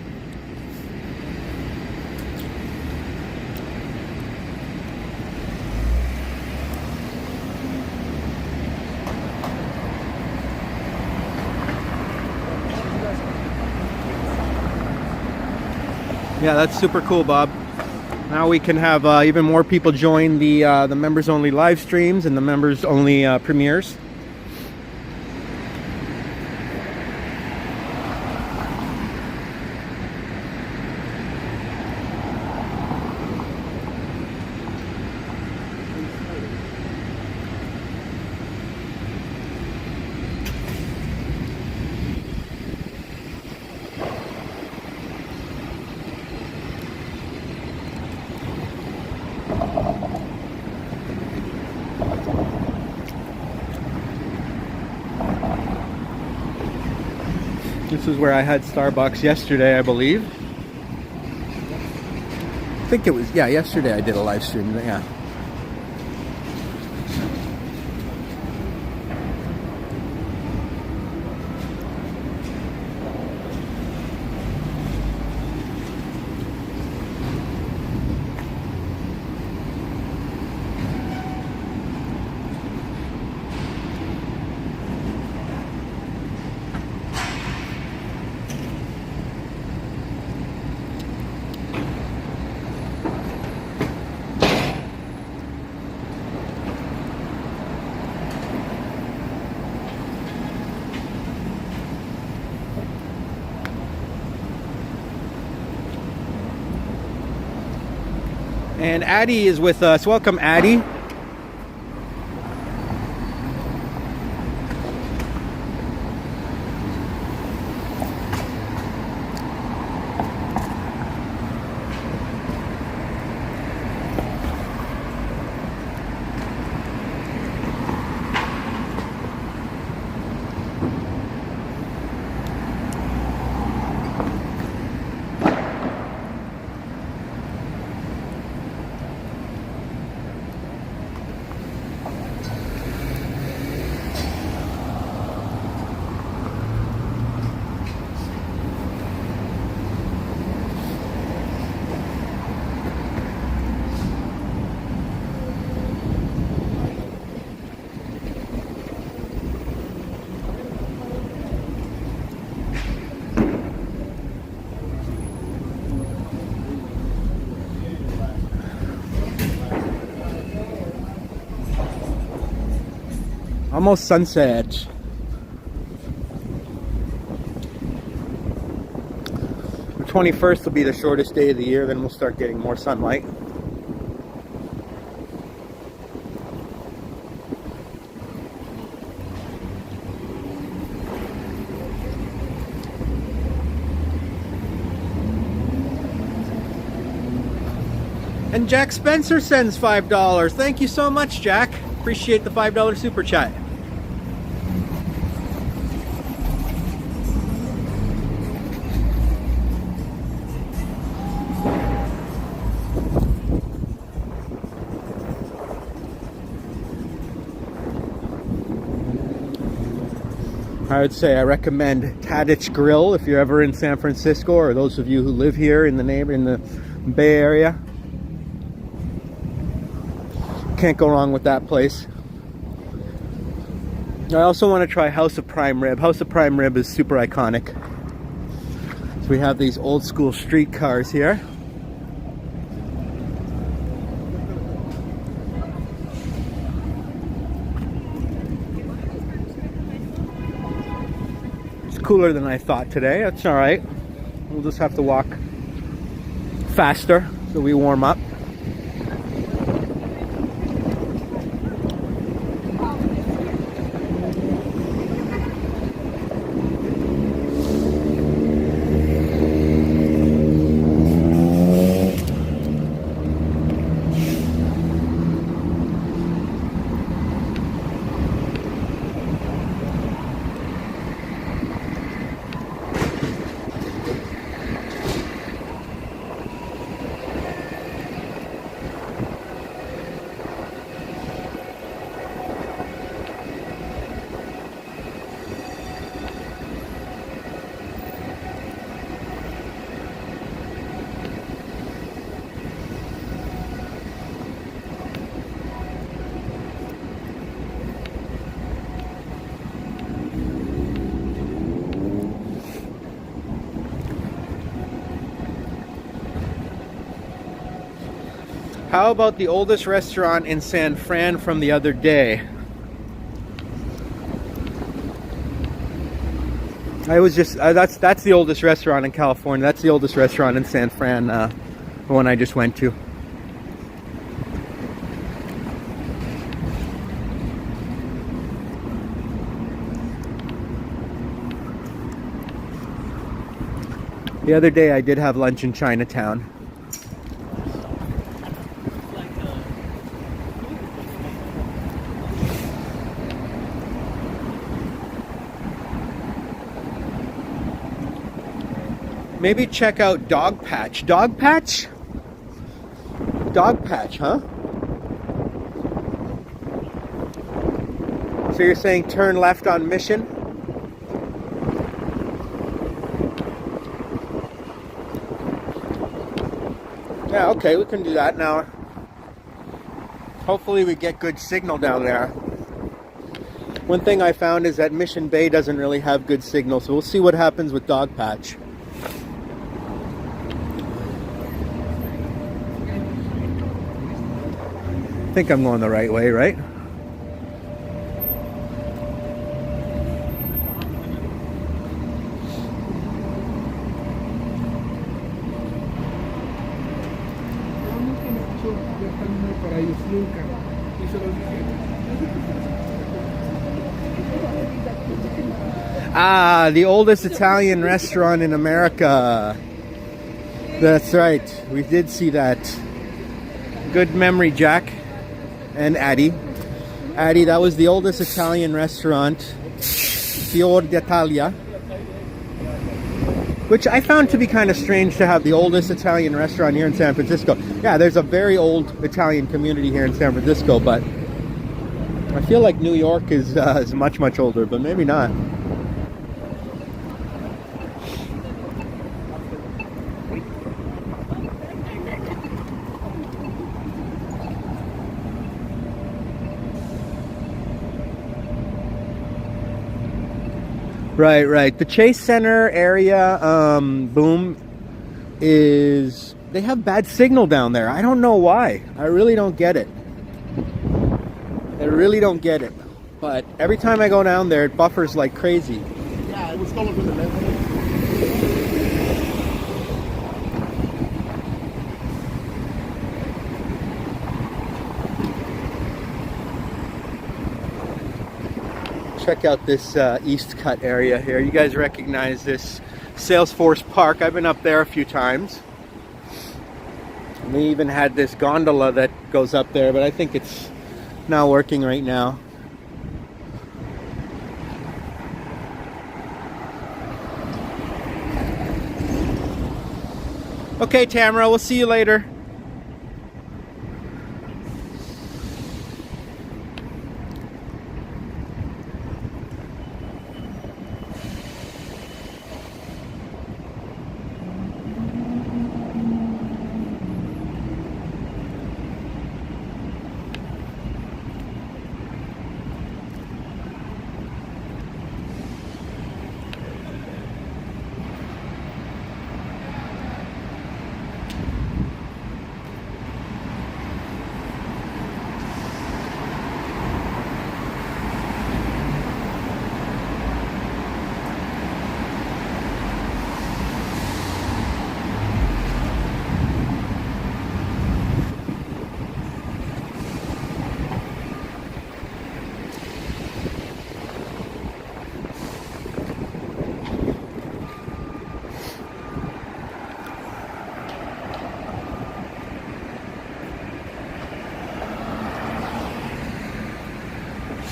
Yeah, that's super cool, Bob. Now we can have even more people join the members only live streams and the members only premieres. This is where I had Starbucks yesterday, I believe. I think it was, yeah, yesterday I did a live stream, yeah. And Addie is with us. Welcome, Addie. Almost sunset. The 21st will be the shortest day of the year, then we'll start getting more sunlight. And Jack Spencer sends $5. Thank you so much, Jack. Appreciate the $5 super chat. I would say I recommend Tadich Grill if you're ever in San Francisco, or those of you who live here in the Bay Area. Can't go wrong with that place. I also want to try House of Prime Rib. House of Prime Rib is super iconic. So we have these old school streetcars here. It's cooler than I thought today. That's all right. We'll just have to walk faster so we warm up. How about the oldest restaurant in San Fran from the other day? I was just that's the oldest restaurant in California. That's the oldest restaurant in San Fran, the one I just went to. The other day I did have lunch in Chinatown. Maybe check out Dog Patch. Dog Patch? Dog Patch, huh? So you're saying turn left on Mission? Yeah, okay, we can do that now. Hopefully we get good signal down there. One thing I found is that Mission Bay doesn't really have good signal, so we'll see what happens with Dog Patch. I think I'm going the right way, right? ya están muy para ellos nunca. Y se los dije. Ah, the oldest Italian restaurant in America. That's right. We did see that. Good memory, Jack and Addie. Addie, that was the oldest Italian restaurant, Fior d'Italia. Which I found to be kind of strange to have the oldest Italian restaurant here in San Francisco. Yeah, there's a very old Italian community here in San Francisco, but I feel like New York is much, much older, but maybe not. Right, right. The Chase Center area, boom, is... They have bad signal down there. I don't know why. I really don't get it. I really don't get it. But every time I go down there, it buffers like crazy. Yeah, it was going to the left. Check out this East Cut area here. You guys recognize this Salesforce Park. I've been up there a few times. And they even had this gondola that goes up there, but I think it's not working right now. Okay, Tamara, we'll see you later.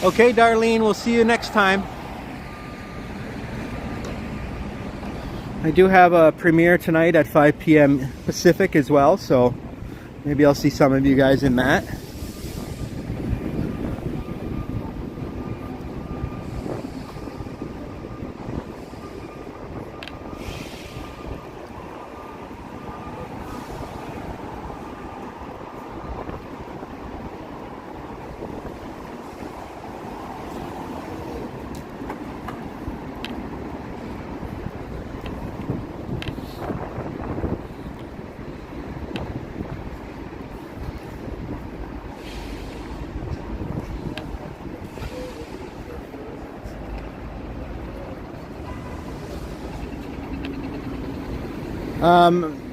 Okay, Darlene, we'll see you next time. I do have a premiere tonight at 5 p.m. Pacific as well, so maybe I'll see some of you guys in that.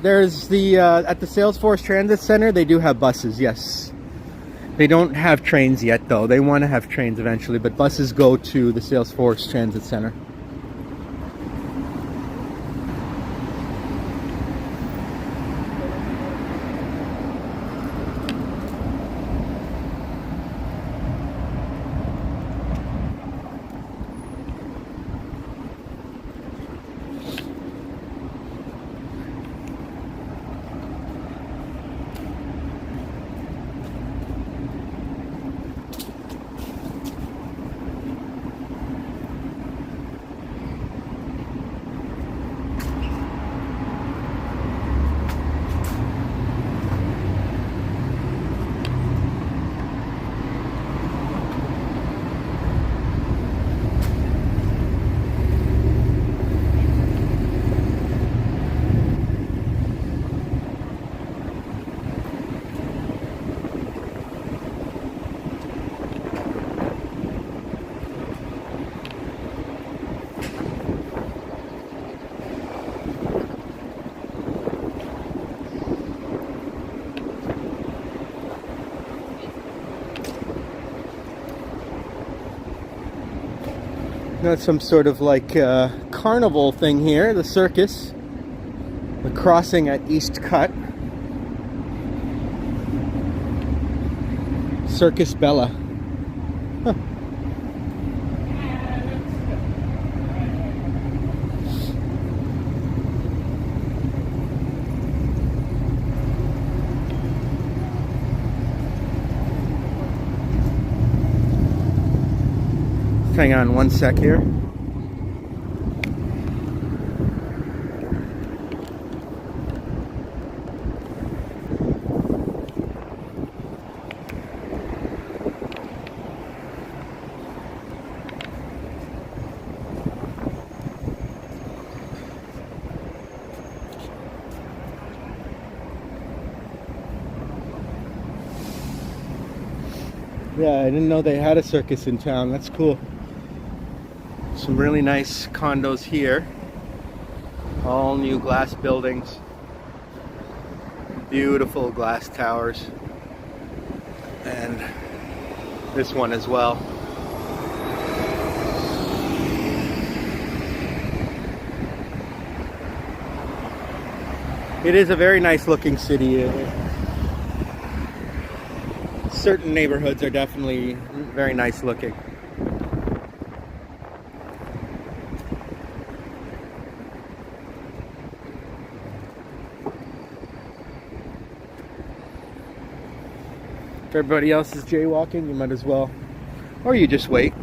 There's the at the Salesforce Transit Center, they do have buses, yes. They don't have trains yet though. They want to have trains eventually, but buses go to the Salesforce Transit Center. Got some sort of like carnival thing here, the circus. The crossing at East Cut. Circus Bella. Huh. Hang on one sec here. Yeah, I didn't know they had a circus in town. That's cool. Some really nice condos here. All new glass buildings. Beautiful glass towers. And this one as well. It is a very nice looking city. Certain neighborhoods are definitely very nice looking. If everybody else is jaywalking, you might as well. Or you just wait.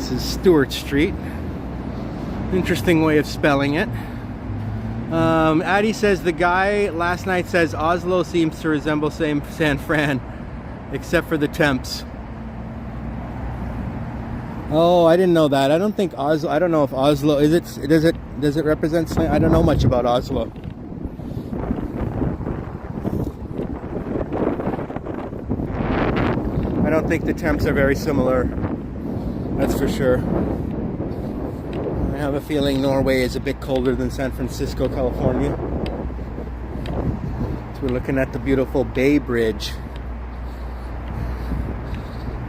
This is Stewart Street. Interesting way of spelling it. Addie says the guy last night says Oslo seems to resemble San Fran, except for the temps. Oh, I didn't know that. I don't think Oslo. I don't know if Oslo is it. Does it represent? I don't know much about Oslo. I don't think the temps are very similar. That's for sure. I have a feeling Norway is a bit colder than San Francisco, California. So we're looking at the beautiful Bay Bridge.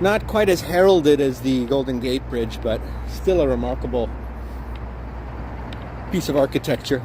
Not quite as heralded as the Golden Gate Bridge, but still a remarkable piece of architecture.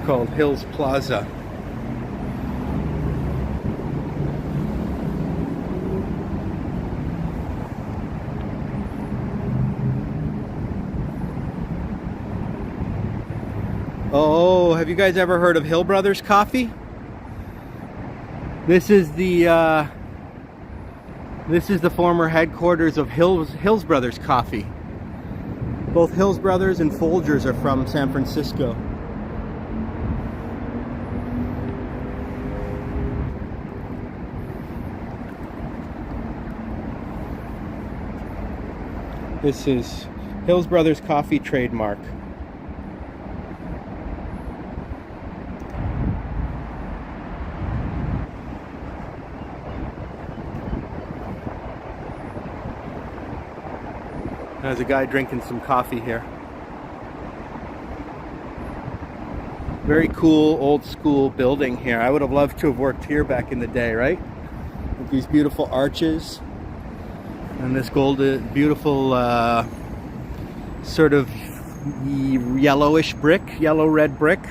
called Hills Plaza. Oh, have you guys ever heard of Hill Brothers Coffee? This is the former headquarters of Hills Brothers Coffee. Both Hills Brothers and Folgers are from San Francisco. This is Hills Brothers Coffee trademark. There's a guy drinking some coffee here. Very cool, old school building here. I would have loved to have worked here back in the day, right? With these beautiful arches and this beautiful sort of yellowish brick, yellow-red brick.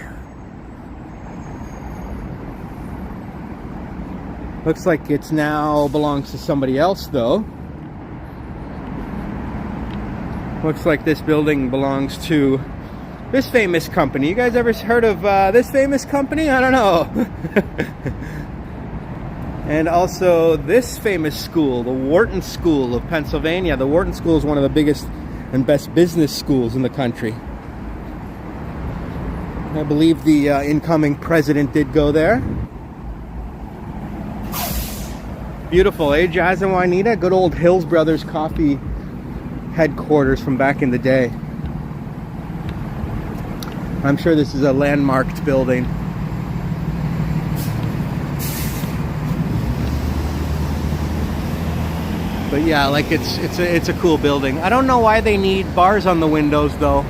Looks like it's now belongs to somebody else though. Looks like this building belongs to this famous company. You guys ever heard of this famous company? I don't know. And also this famous school, the Wharton School of Pennsylvania. The Wharton School is one of the biggest and best business schools in the country. I believe the incoming president did go there. Beautiful, eh, Jazz and Juanita? Good old Hills Brothers Coffee headquarters from back in the day. I'm sure this is a landmarked building. But yeah, like it's a cool building. I don't know why they need bars on the windows though.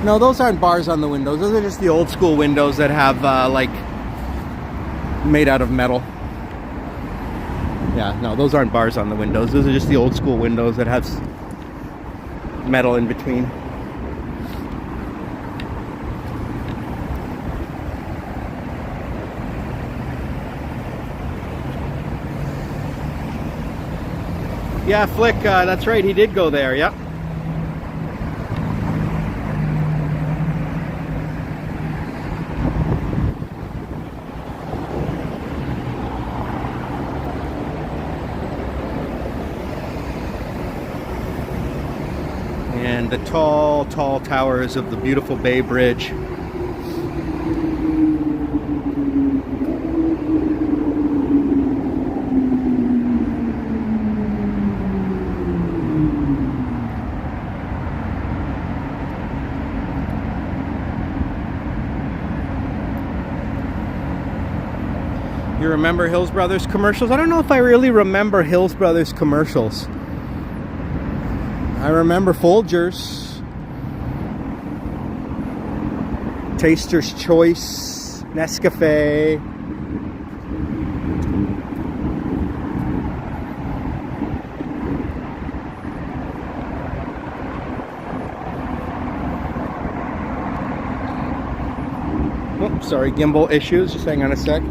No, those aren't bars on the windows. Those are just the old school windows that have like made out of metal. Yeah, no, those aren't bars on the windows. Those are just the old school windows that have metal in between. Yeah, Flick, that's right, he did go there, yep. And the tall, tall towers of the beautiful Bay Bridge. You remember Hills Brothers commercials? I don't know if I really remember Hills Brothers commercials. I remember Folgers, Taster's Choice, Nescafe. Oh, sorry, gimbal issues. Just hang on a sec.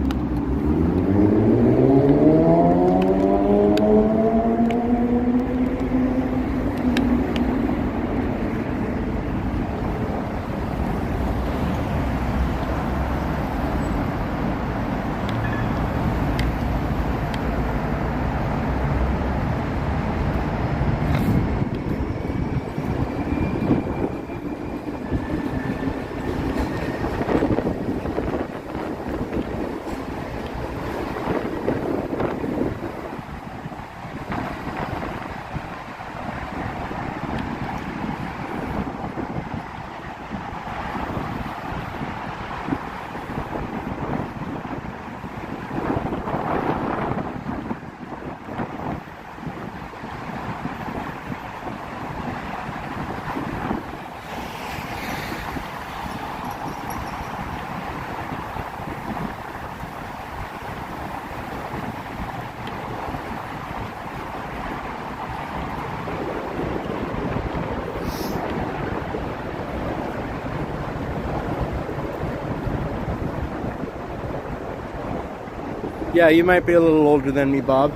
Yeah, you might be a little older than me, Bob.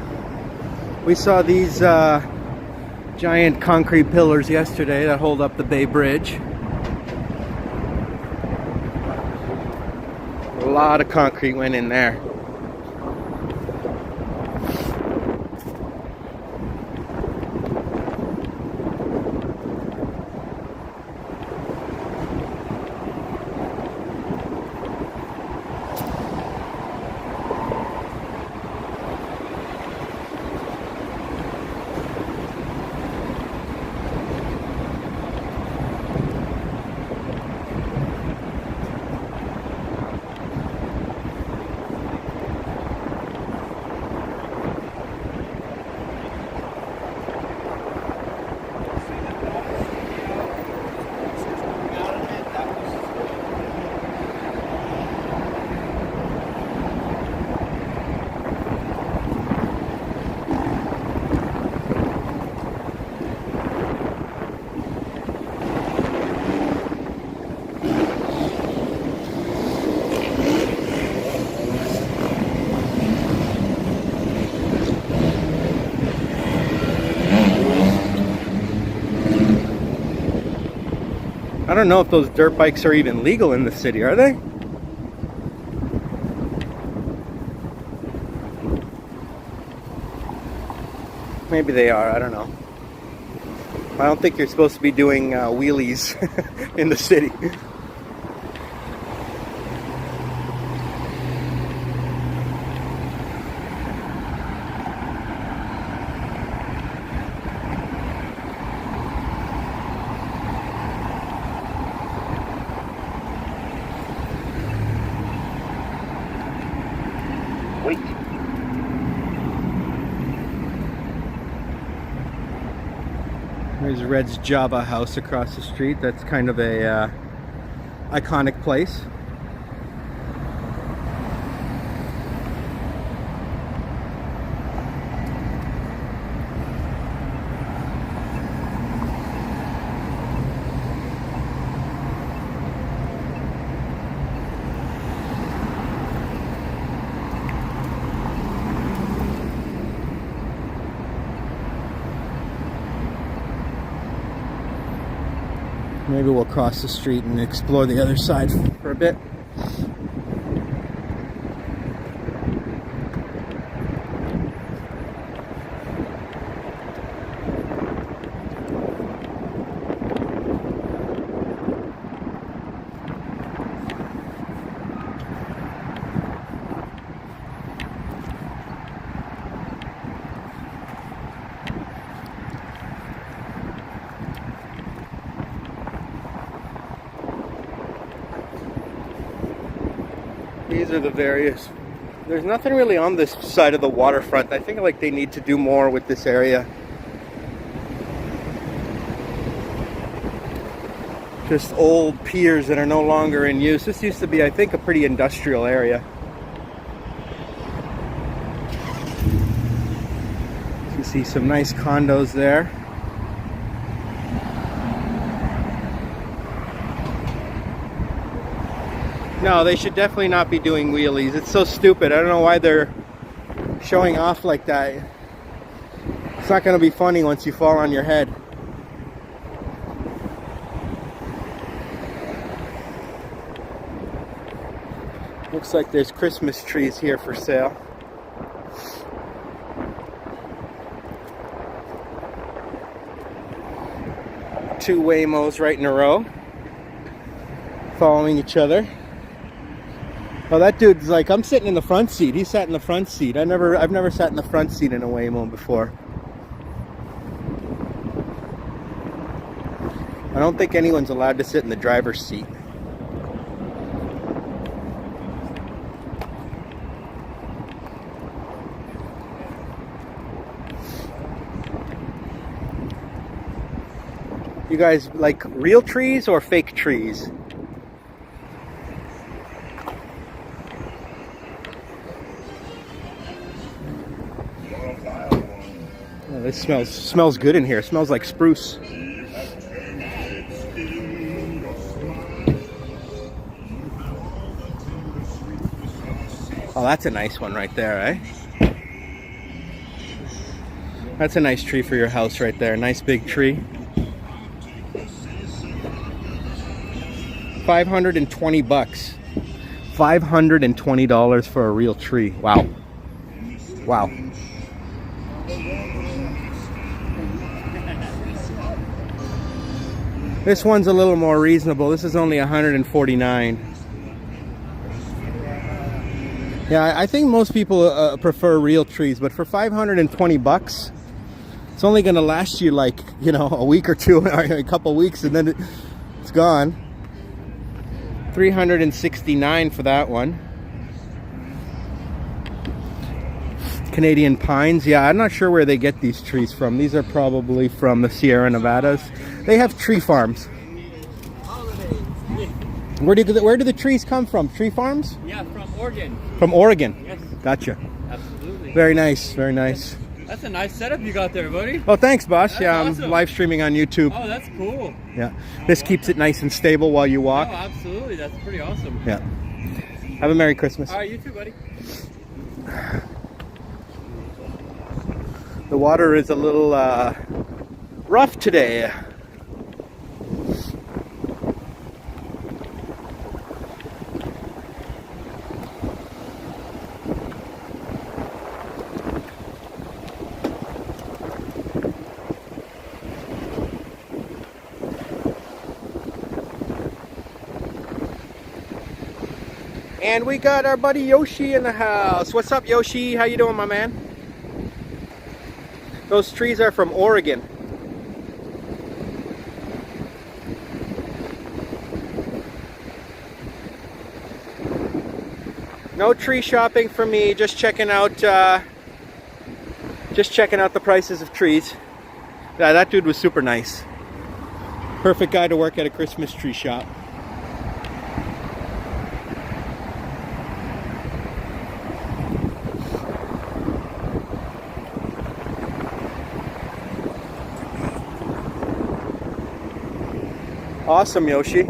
We saw these giant concrete pillars yesterday that hold up the Bay Bridge. A lot of concrete went in there. I don't know if those dirt bikes are even legal in the city, are they? Maybe they are, I don't know. I don't think you're supposed to be doing wheelies in the city. Wait. There's Red's Java house across the street. That's kind of a iconic place. Maybe we'll cross the street and explore the other side for a bit. These are the various. There's nothing really on this side of the waterfront. I think like they need to do more with this area. Just old piers that are no longer in use. This used to be, I think, a pretty industrial area. You can see some nice condos there. No, they should definitely not be doing wheelies. It's so stupid. I don't know why they're showing off like that. It's not going to be funny once you fall on your head. Looks like there's Christmas trees here for sale. Two Waymos right in a row, following each other. Oh, that dude's like, I'm sitting in the front seat. He sat in the front seat. I've never sat in the front seat in a Waymo before. I don't think anyone's allowed to sit in the driver's seat. You guys like real trees or fake trees? Oh, this smells good in here. It smells like spruce. Oh, that's a nice one right there, eh? That's a nice tree for your house right there. Nice big tree. 520 bucks. $520 for a real tree. Wow. Wow. This one's a little more reasonable. This is only 149. Yeah, I think most people prefer real trees, but for 520 bucks, it's only going to last you like, you know, a week or two, or a couple weeks, and then it's gone. 369 for that one. Canadian pines. Yeah, I'm not sure where they get these trees from. These are probably from the Sierra Nevadas. They have tree farms. Where do the trees come from? Tree farms? Yeah, from Oregon. From Oregon? Yes. Gotcha. Absolutely. Very nice, very nice. That's a nice setup you got there, buddy. Oh, thanks, boss. That's yeah, I'm awesome. live streaming on YouTube. Oh, that's cool. Yeah. This keeps it nice and stable while you Oh, walk. absolutely. That's pretty awesome. Yeah. Have a Merry Christmas. All right, you too, buddy. The water is a little rough today. And we got our buddy Yoshi in the house. What's up, Yoshi? How you doing, my man? Those trees are from Oregon. No tree shopping for me. Just checking out the prices of trees. Yeah, that dude was super nice. Perfect guy to work at a Christmas tree shop. Awesome, Yoshi.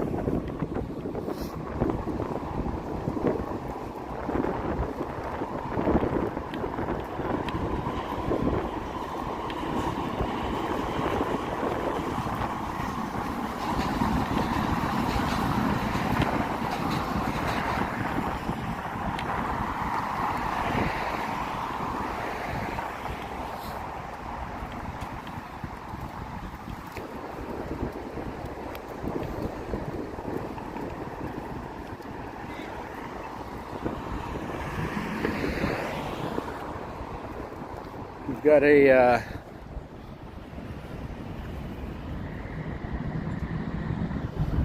We've got a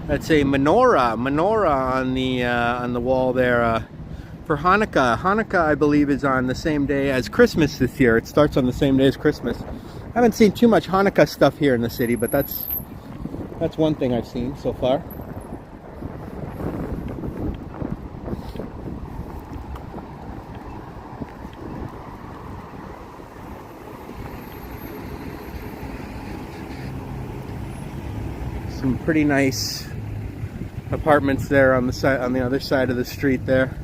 that's a menorah on the wall there for Hanukkah. Hanukkah, I believe, is on the same day as Christmas this year. It starts on the same day as Christmas. I haven't seen too much Hanukkah stuff here in the city, but that's one thing I've seen so far. Some pretty nice apartments there on the other side of the street there.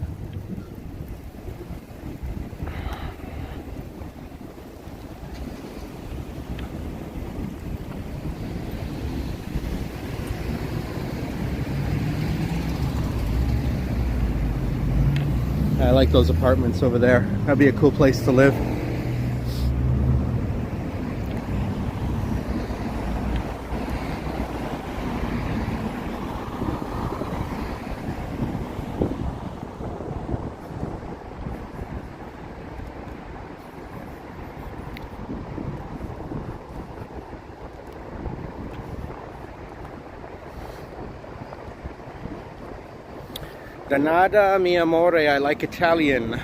I like those apartments over there. That'd be a cool place to live. Danada mi amore, I like Italian.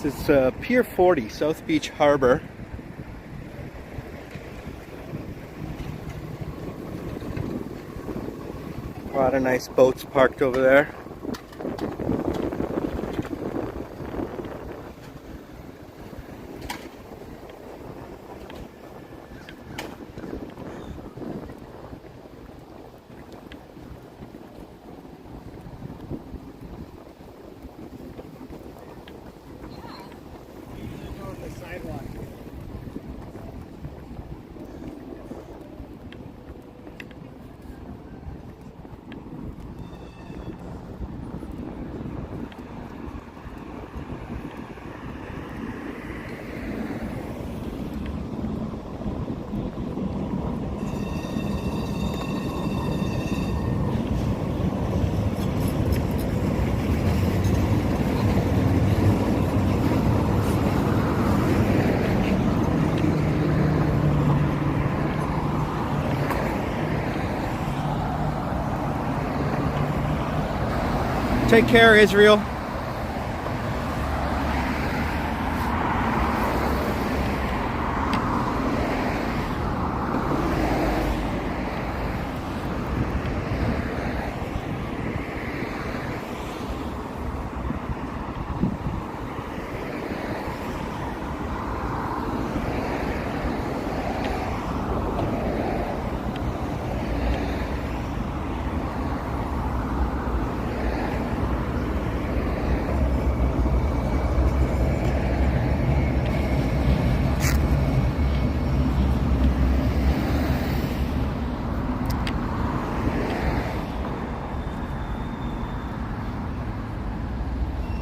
This is Pier 40, South Beach Harbor. A lot of nice boats parked over there. Take care, Israel.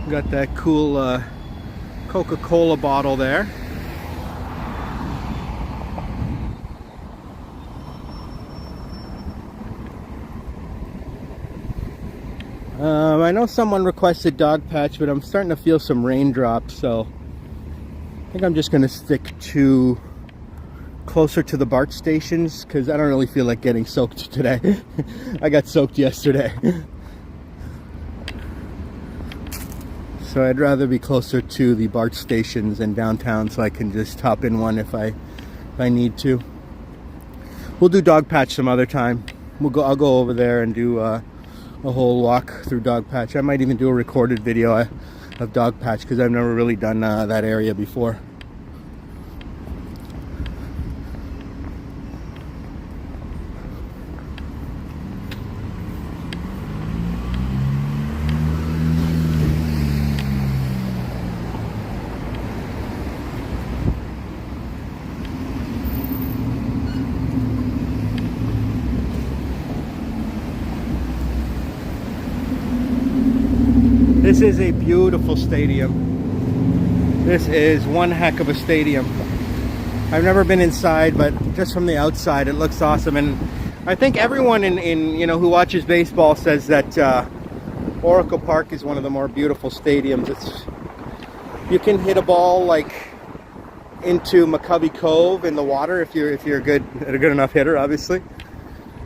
Got that cool Coca-Cola bottle there. I know someone requested dog patch, but I'm starting to feel some raindrops, so I think I'm just going to stick to closer to the BART stations because I don't really feel like getting soaked today. I got soaked yesterday. So I'd rather be closer to the BART stations in downtown so I can just hop in one if I need to. We'll do dog patch some other time. I'll go over there and do a whole walk through dog patch. I might even do a recorded video of dog patch because I've never really done that area before. This is a beautiful stadium. This is one heck of a stadium. I've never been inside, but just from the outside it looks awesome. And I think everyone in who watches baseball says that Oracle Park is one of the more beautiful stadiums. You can hit a ball like into McCovey Cove in the water if you're a good enough hitter, obviously.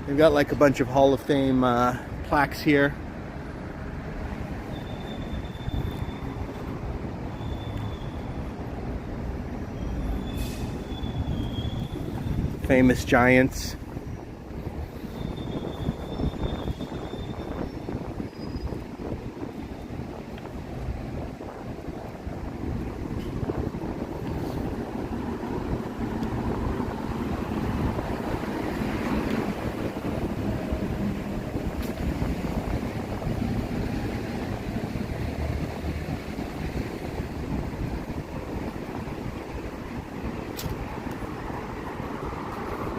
They've got like a bunch of Hall of Fame plaques here. Famous Giants.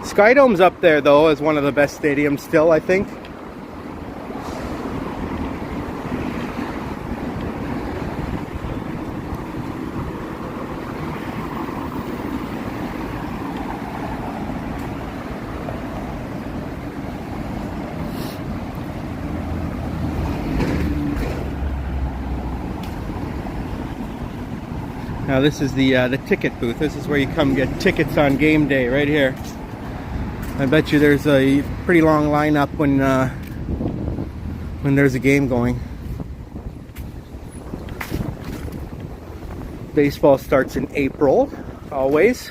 Skydome's up there though as one of the best stadiums still, I think. Now this is the ticket booth. This is where you come get tickets on game day, right here. I bet you there's a pretty long lineup when there's a game going. Baseball starts in April, always.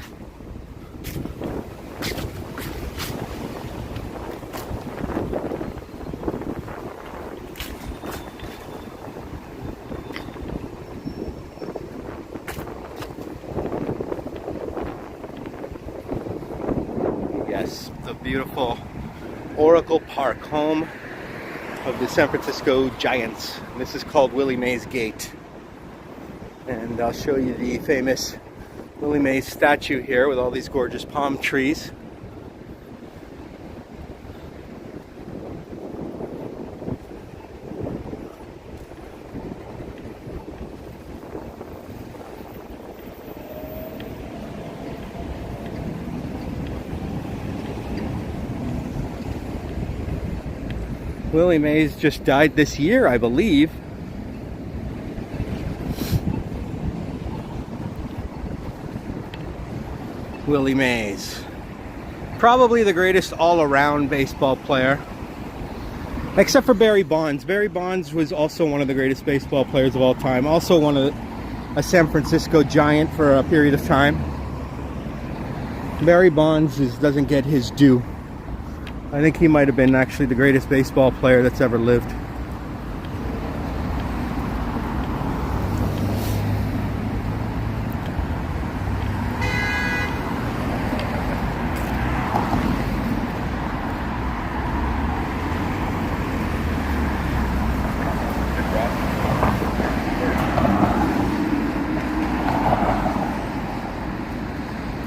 Yes, the beautiful Oracle Park, home of the San Francisco Giants. This is called Willie Mays Gate. And I'll show you the famous Willie Mays statue here with all these gorgeous palm trees. Willie Mays just died this year, I believe. Willie Mays. Probably the greatest all-around baseball player. Except for Barry Bonds. Barry Bonds was also one of the greatest baseball players of all time. Also a San Francisco Giant for a period of time. Barry Bonds doesn't get his due. I think he might have been actually the greatest baseball player that's ever lived.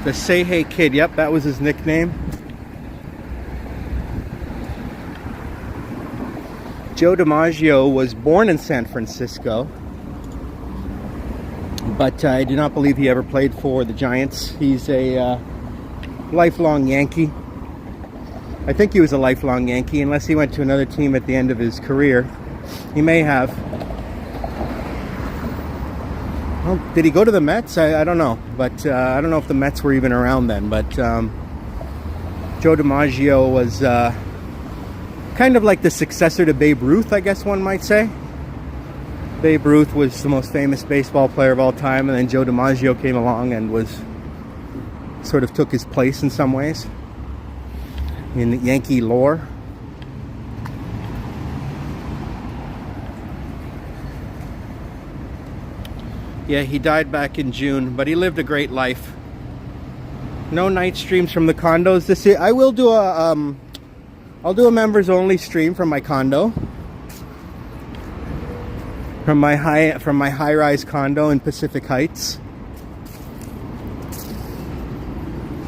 The Say Hey Kid, yep, that was his nickname. Joe DiMaggio was born in San Francisco, but I do not believe he ever played for the Giants. He's a lifelong Yankee. I think he was a lifelong Yankee, unless he went to another team at the end of his career. He may have. Well, did he go to the Mets? I don't know, but I don't know if the Mets were even around then. But Joe DiMaggio was kind of like the successor to Babe Ruth, I guess one might say. Babe Ruth was the most famous baseball player of all time, and then Joe DiMaggio came along and sort of took his place in some ways in Yankee lore. Yeah, he died back in June, but he lived a great life. No night streams from the condos this year. I will do I'll do a members only stream from my condo, from my high-rise condo in Pacific Heights,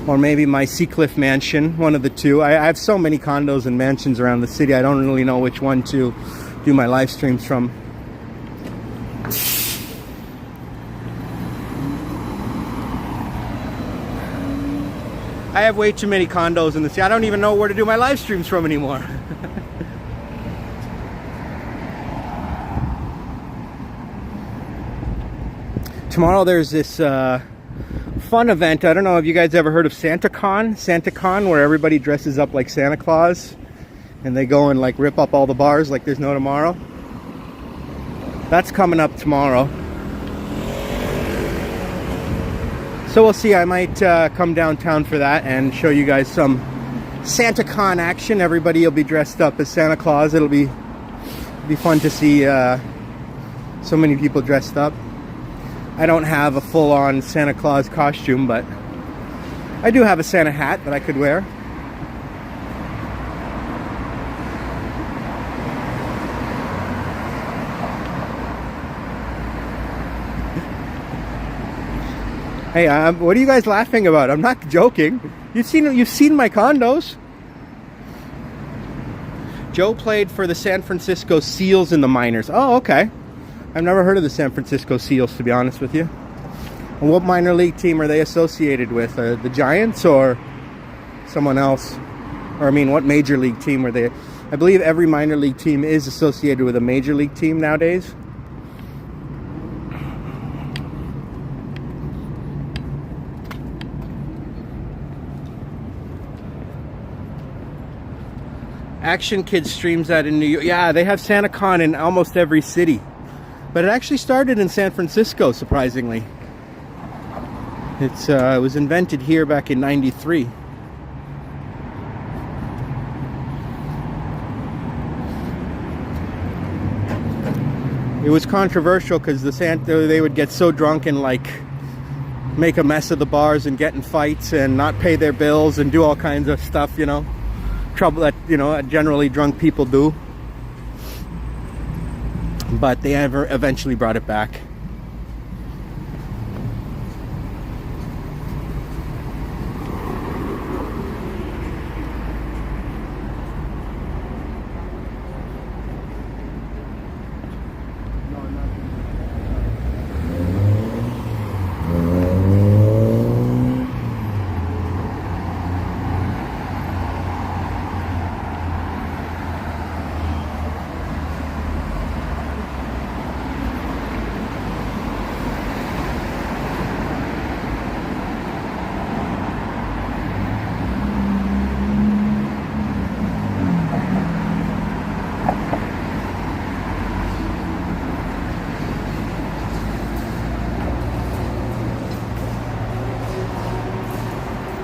or maybe my Seacliff mansion, one of the two. I have so many condos and mansions around the city, I don't really know which one to do my live streams from. I have way too many condos in the city. I don't even know where to do my live streams from anymore. Tomorrow there's this fun event. I don't know if you guys ever heard of SantaCon, where everybody dresses up like Santa Claus and they go and like rip up all the bars like there's no tomorrow. That's coming up tomorrow. So we'll see. I might come downtown for that and show you guys some SantaCon action. Everybody will be dressed up as Santa Claus. It'll be fun to see so many people dressed up. I don't have a full-on Santa Claus costume, but I do have a Santa hat that I could wear. Hey, what are you guys laughing about? I'm not joking. You've seen my condos. Joe played for the San Francisco Seals in the minors. Oh, okay. I've never heard of the San Francisco Seals, to be honest with you. And what minor league team are they associated with? The Giants or someone else? Or I mean, what major league team were they? I believe every minor league team is associated with a major league team nowadays. Action Kids streams that in New York. Yeah, they have SantaCon in almost every city. But it actually started in San Francisco, surprisingly. It was invented here back in '93. It was controversial because they would get so drunk and like make a mess of the bars and get in fights and not pay their bills and do all kinds of stuff, you know, trouble that, you know, generally drunk people do. But they eventually brought it back.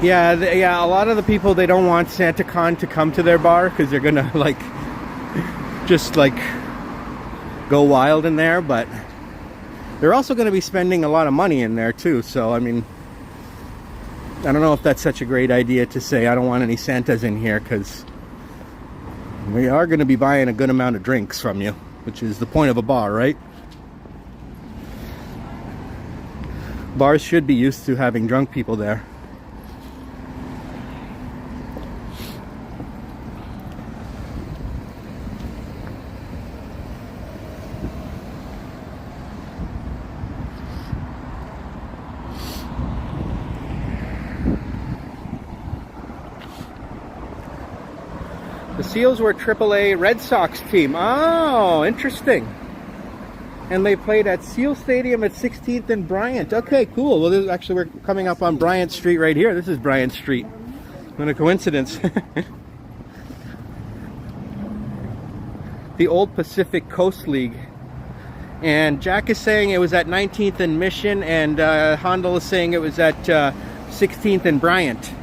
Yeah, a lot of the people, they don't want SantaCon to come to their bar because they're gonna like just like go wild in there, but they're also going to be spending a lot of money in there too. So I mean, I don't know if that's such a great idea to say I don't want any Santas in here, because we are going to be buying a good amount of drinks from you, which is the point of a bar, right? Bars should be used to having drunk people there. The Seals were a AAA Red Sox team. Oh, interesting. And they played at Seal Stadium at 16th and Bryant. Okay, cool. Well, this, actually, we're coming up on Bryant Street right here. This is Bryant Street. What a coincidence. The old Pacific Coast League. And Jack is saying it was at 19th and Mission, and Handel is saying it was at 16th and Bryant.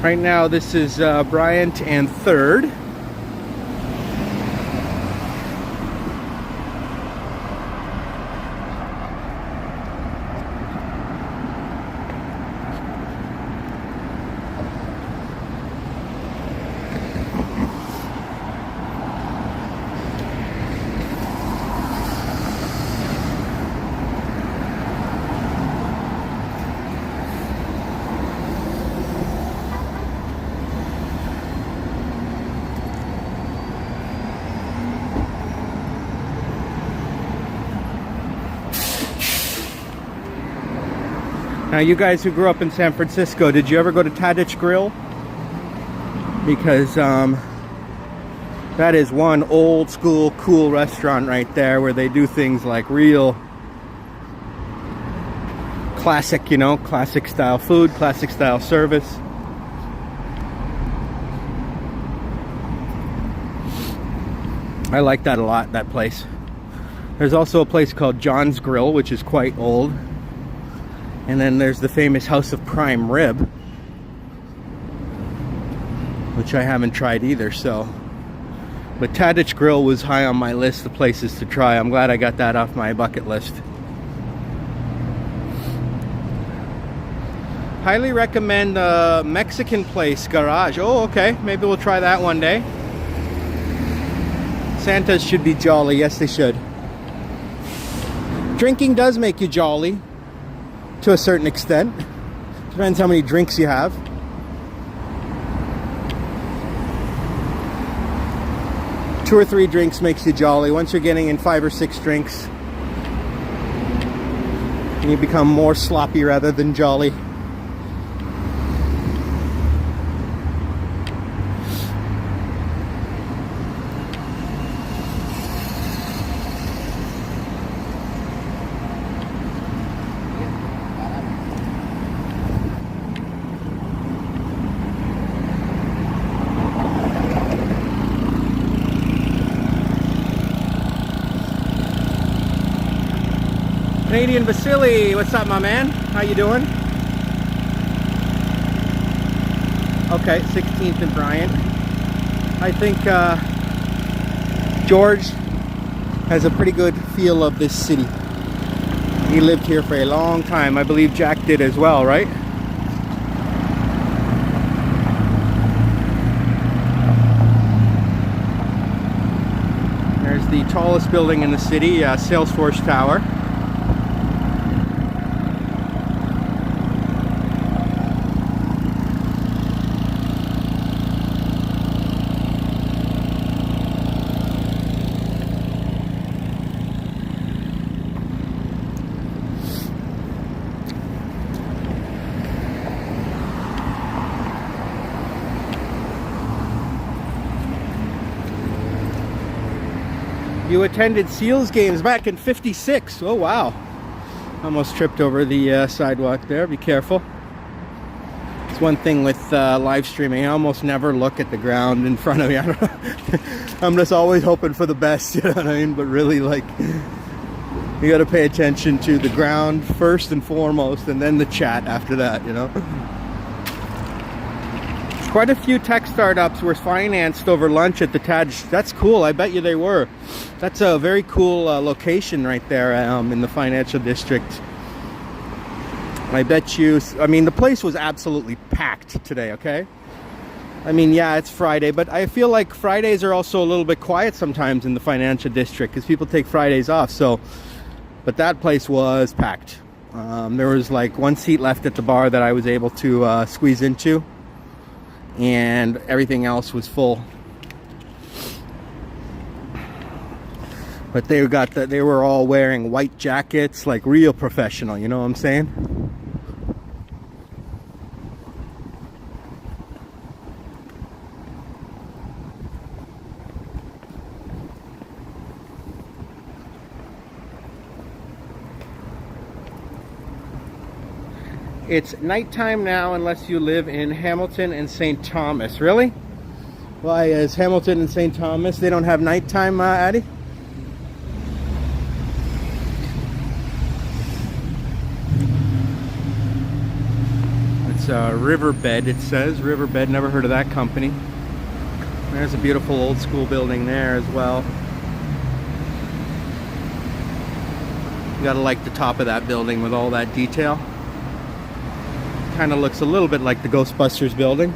Right now, this is Bryant and 3rd. Now, you guys who grew up in San Francisco, did you ever go to Tadich Grill? Because that is one old school cool restaurant right there where they do things like real classic, you know, classic style food, classic style service. I like that a lot, that place. There's also a place called John's Grill, which is quite old. And then there's the famous House of Prime Rib, which I haven't tried either, so. But Tadich Grill was high on my list of places to try. I'm glad I got that off my bucket list. Highly recommend the Mexican place, Garage. Oh, okay. Maybe we'll try that one day. Santas should be jolly. Yes, they should. Drinking does make you jolly. To a certain extent. Depends how many drinks you have. Two or three drinks makes you jolly. Once you're getting in 5 or 6 drinks, you become more sloppy rather than jolly. Canadian Vasily, what's up, my man? How you doing? Okay, 16th and Bryant. I think George has a pretty good feel of this city. He lived here for a long time. I believe Jack did as well, right? There's the tallest building in the city, Salesforce Tower. You attended Seals games back in '56. Oh wow. Almost tripped over the sidewalk there. Be careful. It's one thing with live streaming. I almost never look at the ground in front of me. I don't know. I'm just always hoping for the best, you know what I mean? But really, like, you got to pay attention to the ground first and foremost, and then the chat after that, you know? Quite a few tech startups were financed over lunch at the Tadich. That's cool. I bet you they were. That's a very cool location right there in the financial district. I bet you, I mean, the place was absolutely packed today, okay? I mean, yeah, it's Friday, but I feel like Fridays are also a little bit quiet sometimes in the financial district because people take Fridays off. So, but that place was packed. There was like one seat left at the bar that I was able to squeeze into, and everything else was full. But they were all wearing white jackets, like real professional, you know what I'm saying? It's nighttime now unless you live in Hamilton and St. Thomas. Really? Why is Hamilton and St. Thomas, they don't have nighttime, Addie? It's Riverbed, it says. Riverbed, never heard of that company. There's a beautiful old school building there as well. You gotta like the top of that building with all that detail. Kind of looks a little bit like the Ghostbusters building.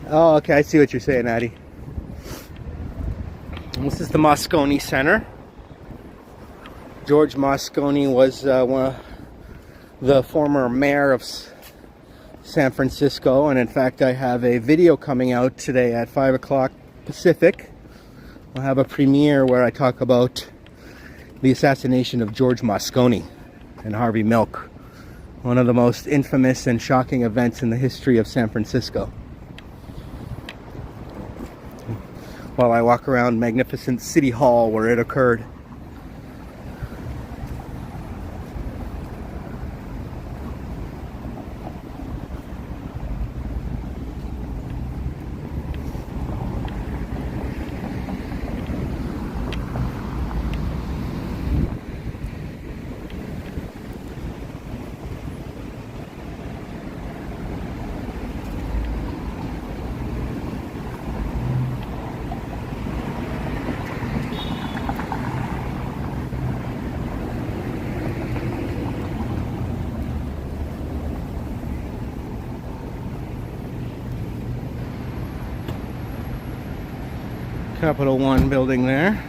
Oh, okay, I see what you're saying, Addie. This is the Moscone Center. George Moscone was the former mayor of San Francisco, and in fact I have a video coming out today at 5 o'clock Pacific. I'll have a premiere where I talk about the assassination of George Moscone and Harvey Milk, one of the most infamous and shocking events in the history of San Francisco. While I walk around magnificent City Hall where it occurred. Capital One building there.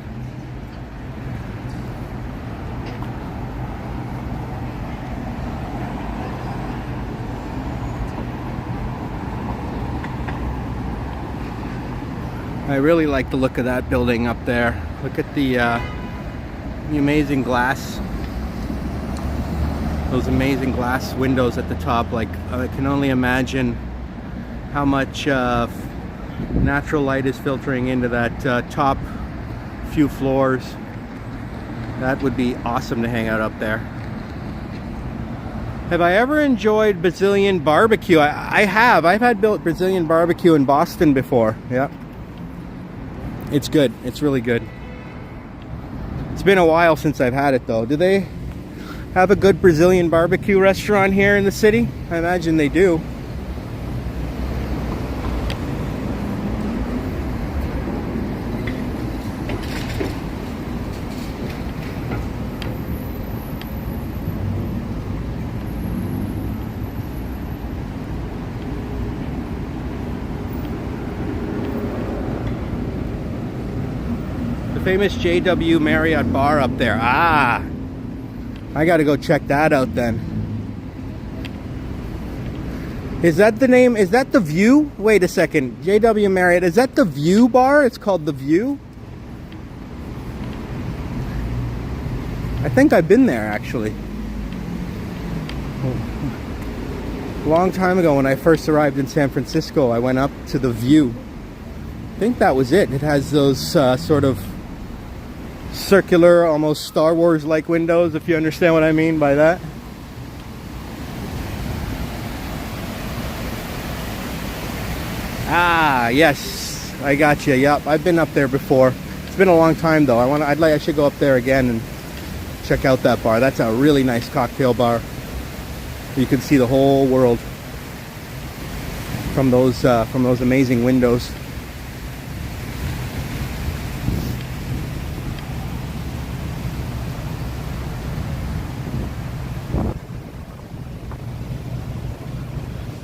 I really like the look of that building up there. Look at the amazing glass. Those amazing glass windows at the top. Like, I can only imagine how much natural light is filtering into that top few floors. That would be awesome to hang out up there. Have I ever enjoyed Brazilian barbecue? I have. I've had Brazilian barbecue in Boston before. Yeah. It's good. It's really good. It's been a while since I've had it though. Do they have a good Brazilian barbecue restaurant here in the city? I imagine they do. Famous JW Marriott bar up there. Ah, I gotta go check that out then. Is that the name? Is that the View? Wait a second. JW Marriott, is that the View bar? It's called the View? I think I've been there actually. A long time ago when I first arrived in San Francisco, I went up to the View. I think that was it. It has those sort of circular, almost Star Wars like windows, if you understand what I mean by that. Ah, yes, I got you. Yep, I've been up there before. It's been a long time though. I should go up there again and check out that bar. That's a really nice cocktail bar. You can see the whole world from those amazing windows.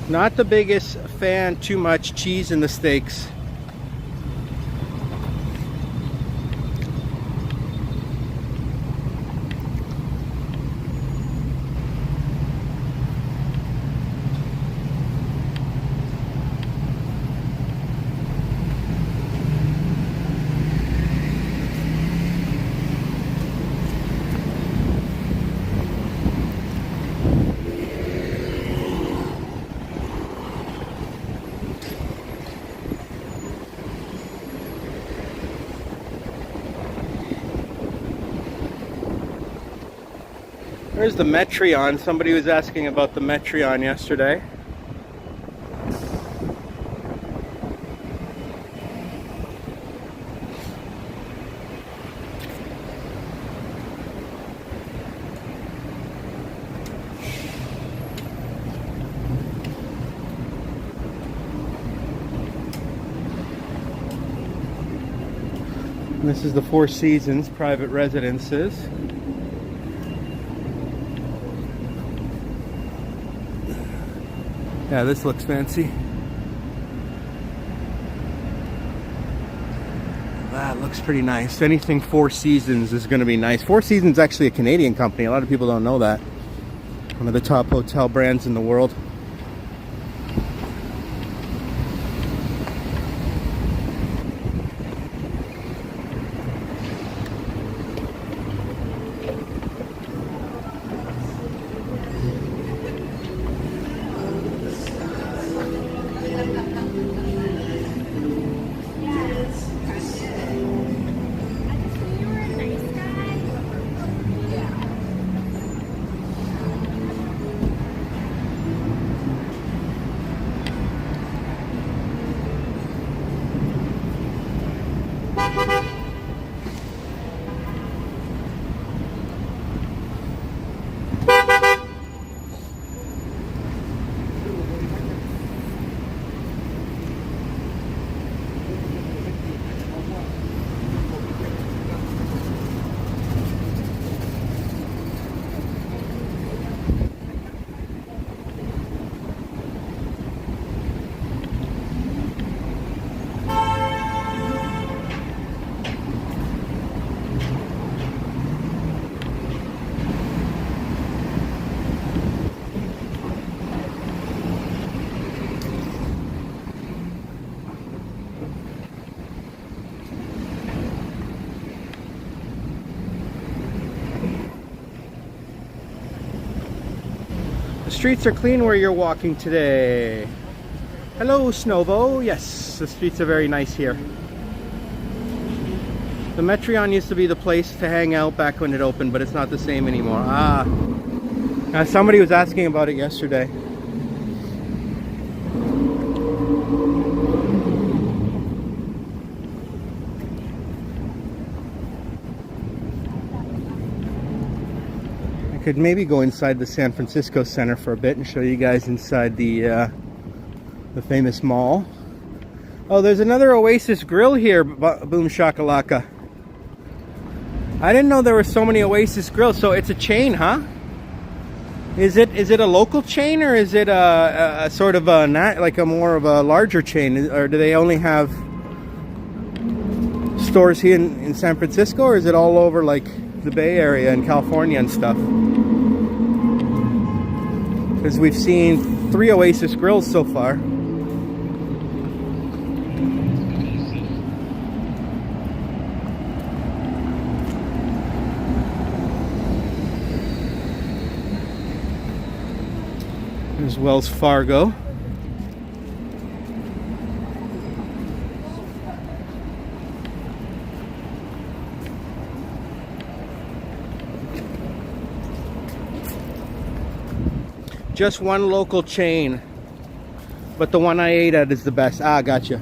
Not the biggest fan, too much cheese in the steaks. There's the Metreon. Somebody was asking about the Metreon yesterday. And this is the Four Seasons private residences. Yeah, this looks fancy. That looks pretty nice. Anything Four Seasons is going to be nice. Four Seasons is actually a Canadian company. A lot of people don't know that. One of the top hotel brands in the world. streets are clean where you're walking today. Hello, Snovo. Yes, the streets are very nice here. The Metreon used to be the place to hang out back when it opened, but it's not the same anymore. Somebody was asking about it yesterday. I could maybe go inside the San Francisco Center for a bit and show you guys inside the famous mall. Oh, there's another Oasis grill here, Boom Shakalaka. I didn't know there were so many Oasis grills. So it's a chain, huh? Is it a local chain, or is it a sort of like a more of a larger chain, or do they only have stores here in San Francisco, or is it all over like the Bay Area and California and stuff? Because we've seen 3 Oasis grills so far. There's Wells Fargo. Just one local chain, but the one I ate at is the best. Ah, gotcha.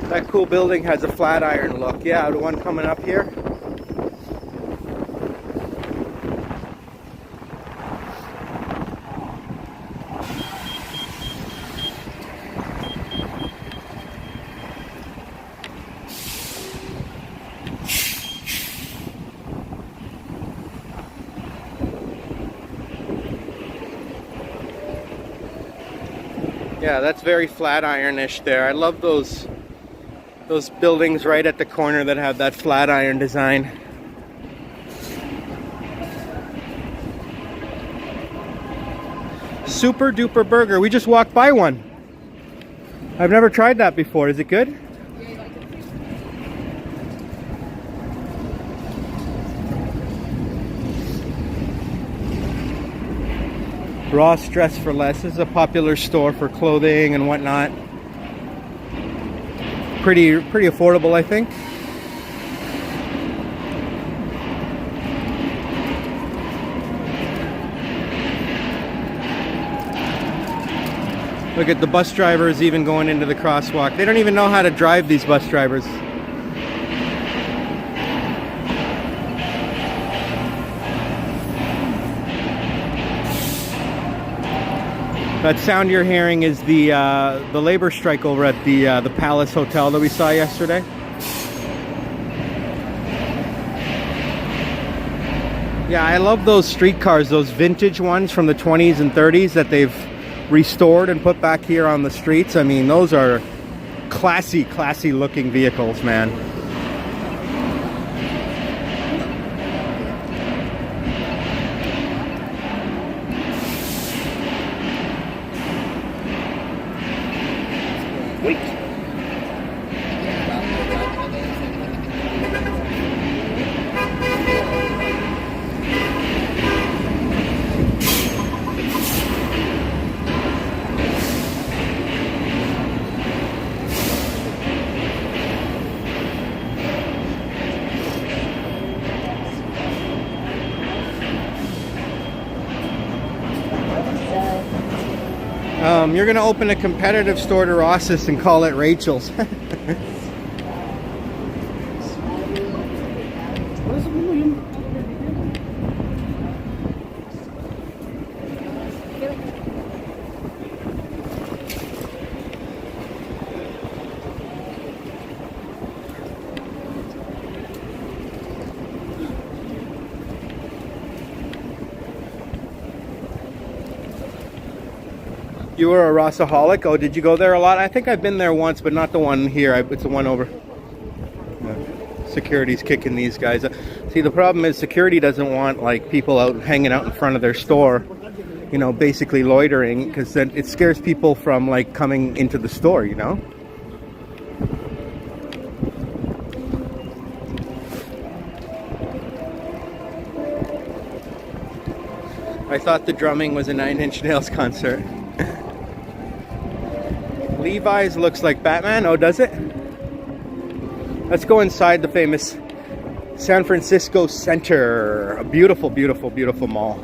That cool building has a flat iron look. Yeah, the one coming up here. Yeah, that's very flat iron-ish there. I love those buildings right at the corner that have that flat iron design. Super Duper Burger. We just walked by one. I've never tried that before. Is it good? Ross Dress for Less. This is a popular store for clothing and whatnot. Pretty affordable, I think. Look at the bus drivers even going into the crosswalk. They don't even know how to drive, these bus drivers. That sound you're hearing is the labor strike over at the Palace Hotel that we saw yesterday. Yeah, I love those streetcars, those vintage ones from the 20s and 30s that they've restored and put back here on the streets. I mean, those are classy looking vehicles, man. You're gonna open a competitive store to Ross's and call it Rachel's. You were a Rossaholic? Oh, did you go there a lot? I think I've been there once, but not the one here. It's the one over. Security's kicking these guys. See, the problem is security doesn't want like people out hanging out in front of their store, you know, basically loitering, because then it scares people from like coming into the store, you know. I thought the drumming was a Nine Inch Nails concert. Levi's looks like Batman. Oh, does it? Let's go inside the famous San Francisco Center. A beautiful, beautiful, beautiful mall.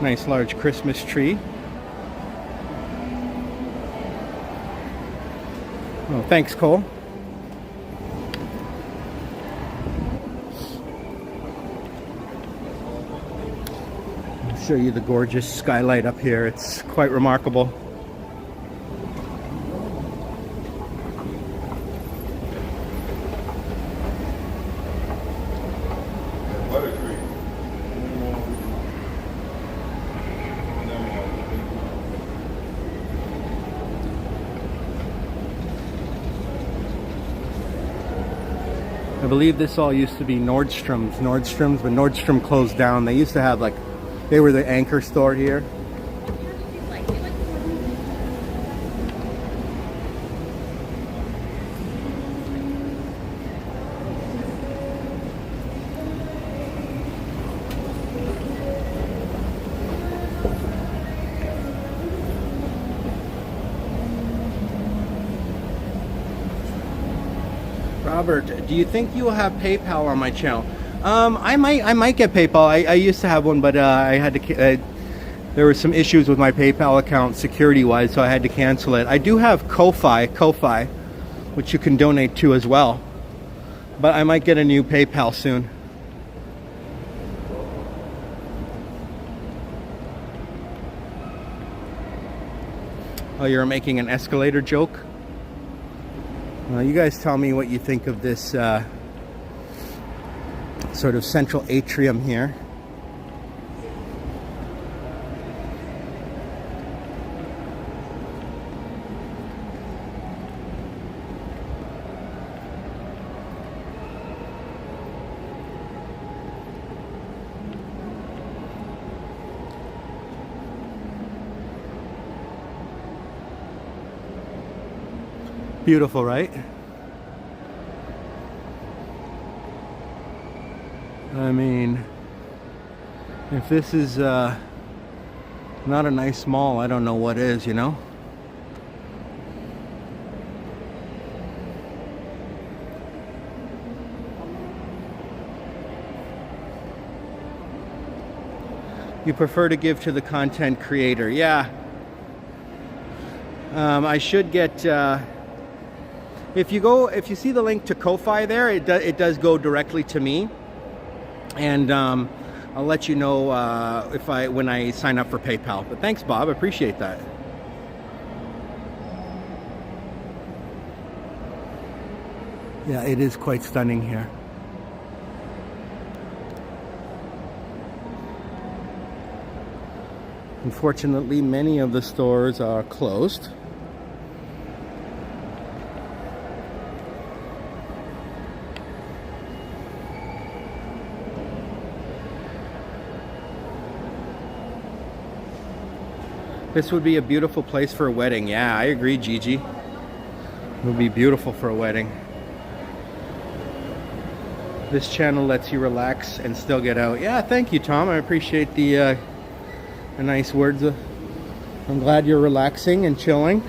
Nice large Christmas tree. Oh, thanks, Cole. I'll show you the gorgeous skylight up here. It's quite remarkable. I believe this all used to be Nordstrom's, but Nordstrom closed down. They used to have like, they were the anchor store here. Robert, do you think you will have PayPal on my channel? I might get PayPal. I used to have one, but I had to. There were some issues with my PayPal account security-wise, so I had to cancel it. I do have Ko-Fi, which you can donate to as well. But I might get a new PayPal soon. Oh, you're making an escalator joke? You guys tell me what you think of this sort of central atrium here. Beautiful, right? I mean, if this is not a nice mall, I don't know what is, you know? You prefer to give to the content creator. Yeah. I should get... If you see the link to Ko-Fi there, it does go directly to me, and I'll let you know when I sign up for PayPal. But thanks, Bob. I appreciate that. Yeah, it is quite stunning here. Unfortunately, many of the stores are closed. This would be a beautiful place for a wedding. Yeah, I agree, Gigi. It would be beautiful for a wedding. This channel lets you relax and still get out. Yeah, thank you, Tom. I appreciate the nice words. I'm glad you're relaxing and chilling.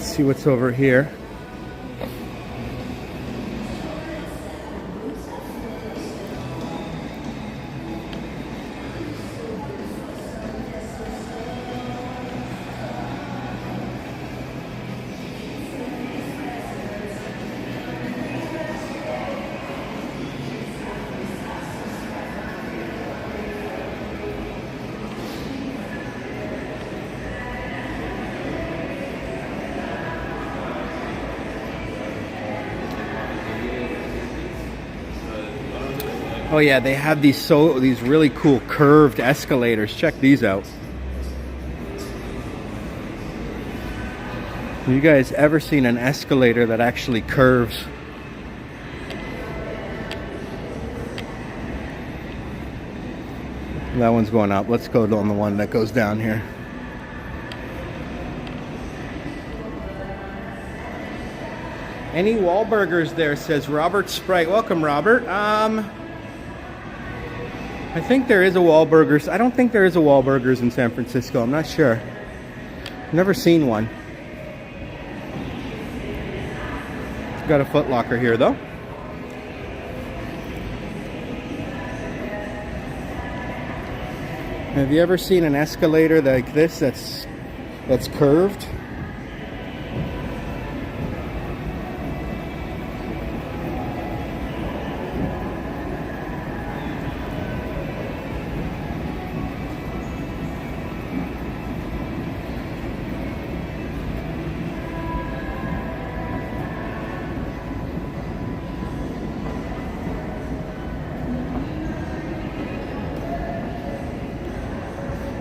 See what's over here. Oh yeah, they have these really cool curved escalators. Check these out. Have you guys ever seen an escalator that actually curves? That one's going up. Let's go on the one that goes down here. Any Wahlburgers there, says Robert Sprite. Welcome, Robert. I think there is a Wahlburgers. I don't think there is a Wahlburgers in San Francisco. I'm not sure. Never seen one. Got a Foot Locker here, though. Have you ever seen an escalator like this that's curved?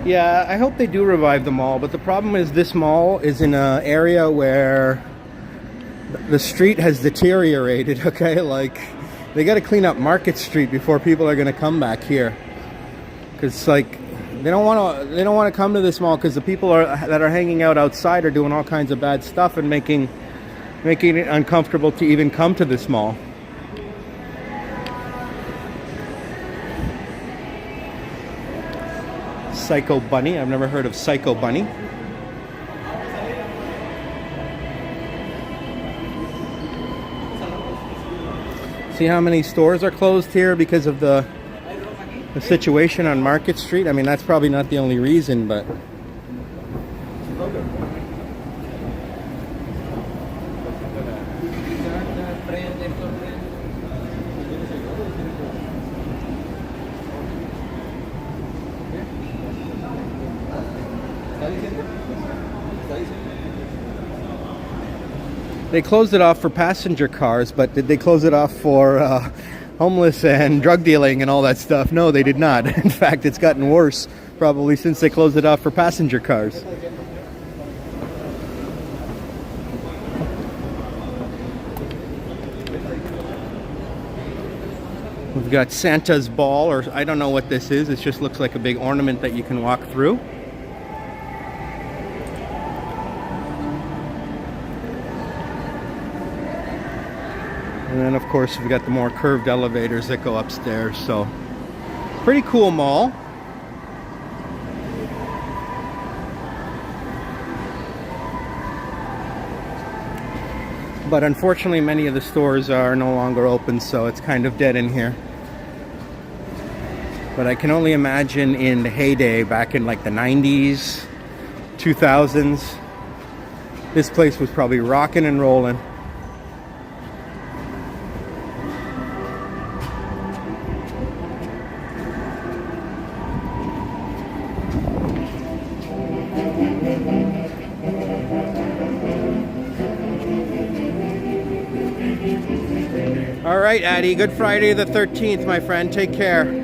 Yeah, I hope they do revive the mall, but the problem is this mall is in an area where the street has deteriorated, okay? Like, they got to clean up Market Street before people are going to come back here. Because, like, they don't want to come to this mall because the people that are hanging out outside are doing all kinds of bad stuff and making it uncomfortable to even come to this mall. Psycho Bunny. I've never heard of Psycho Bunny. See how many stores are closed here because of the situation on Market Street? I mean, that's probably not the only reason, but... They closed it off for passenger cars, but did they close it off for homeless and drug dealing and all that stuff? No, they did not. In fact, it's gotten worse probably since they closed it off for passenger cars. We've got Santa's ball, or I don't know what this is. It just looks like a big ornament that you can walk through. And then, of course, we've got the more curved elevators that go upstairs. So, pretty cool mall. But unfortunately, many of the stores are no longer open, so it's kind of dead in here. But I can only imagine in the heyday, back in like the 90s, 2000s, this place was probably rocking and rolling. right, Addie. Good Friday the 13th, my friend. Take care.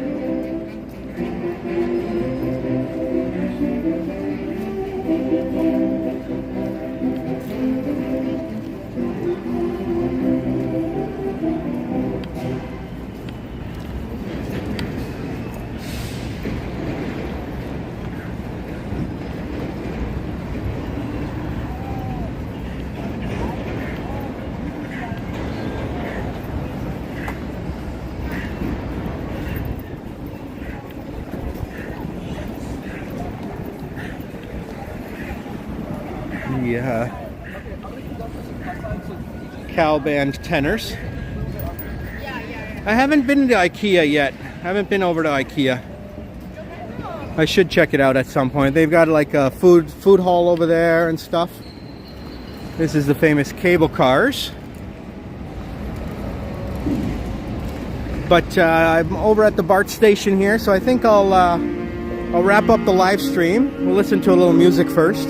The cow band tenors. I haven't been to IKEA yet. I haven't been over to IKEA. I should check it out at some point. They've got like a food hall over there and stuff. This is the famous cable cars. But I'm over at the BART station here, so I think I'll wrap up the live stream. We'll listen to a little music first.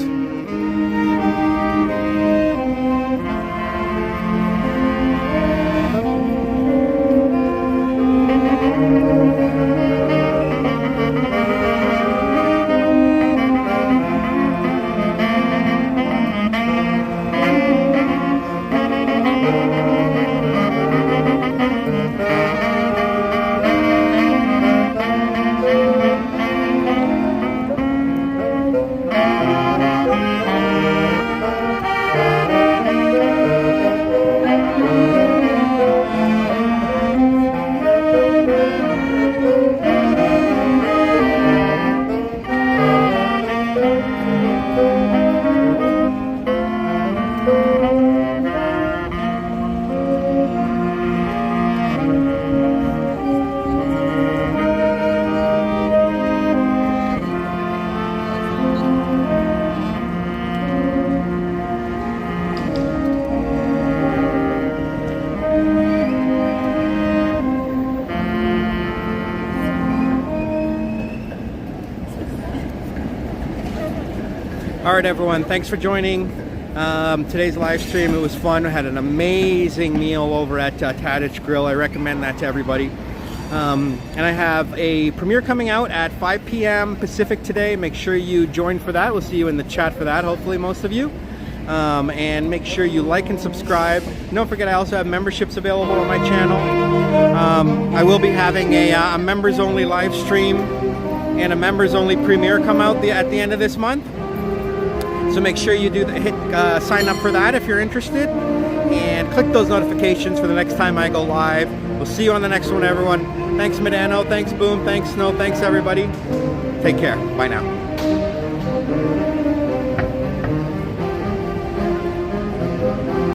All right, everyone, thanks for joining today's live stream. It was fun. I had an amazing meal over at Tadich Grill. I recommend that to everybody. And I have a premiere coming out at 5 p.m. Pacific today. Make sure you join for that. We'll see you in the chat for that, hopefully most of you. And make sure you like and subscribe. Don't forget, I also have memberships available on my channel. I will be having a members-only live stream and a members-only premiere come out at the end of this month. So make sure you hit sign up for that if you're interested, and click those notifications for the next time I go live. We'll see you on the next one, everyone. Thanks, Medano. Thanks, Boom. Thanks, Snow. Thanks, everybody. Take care. Bye now.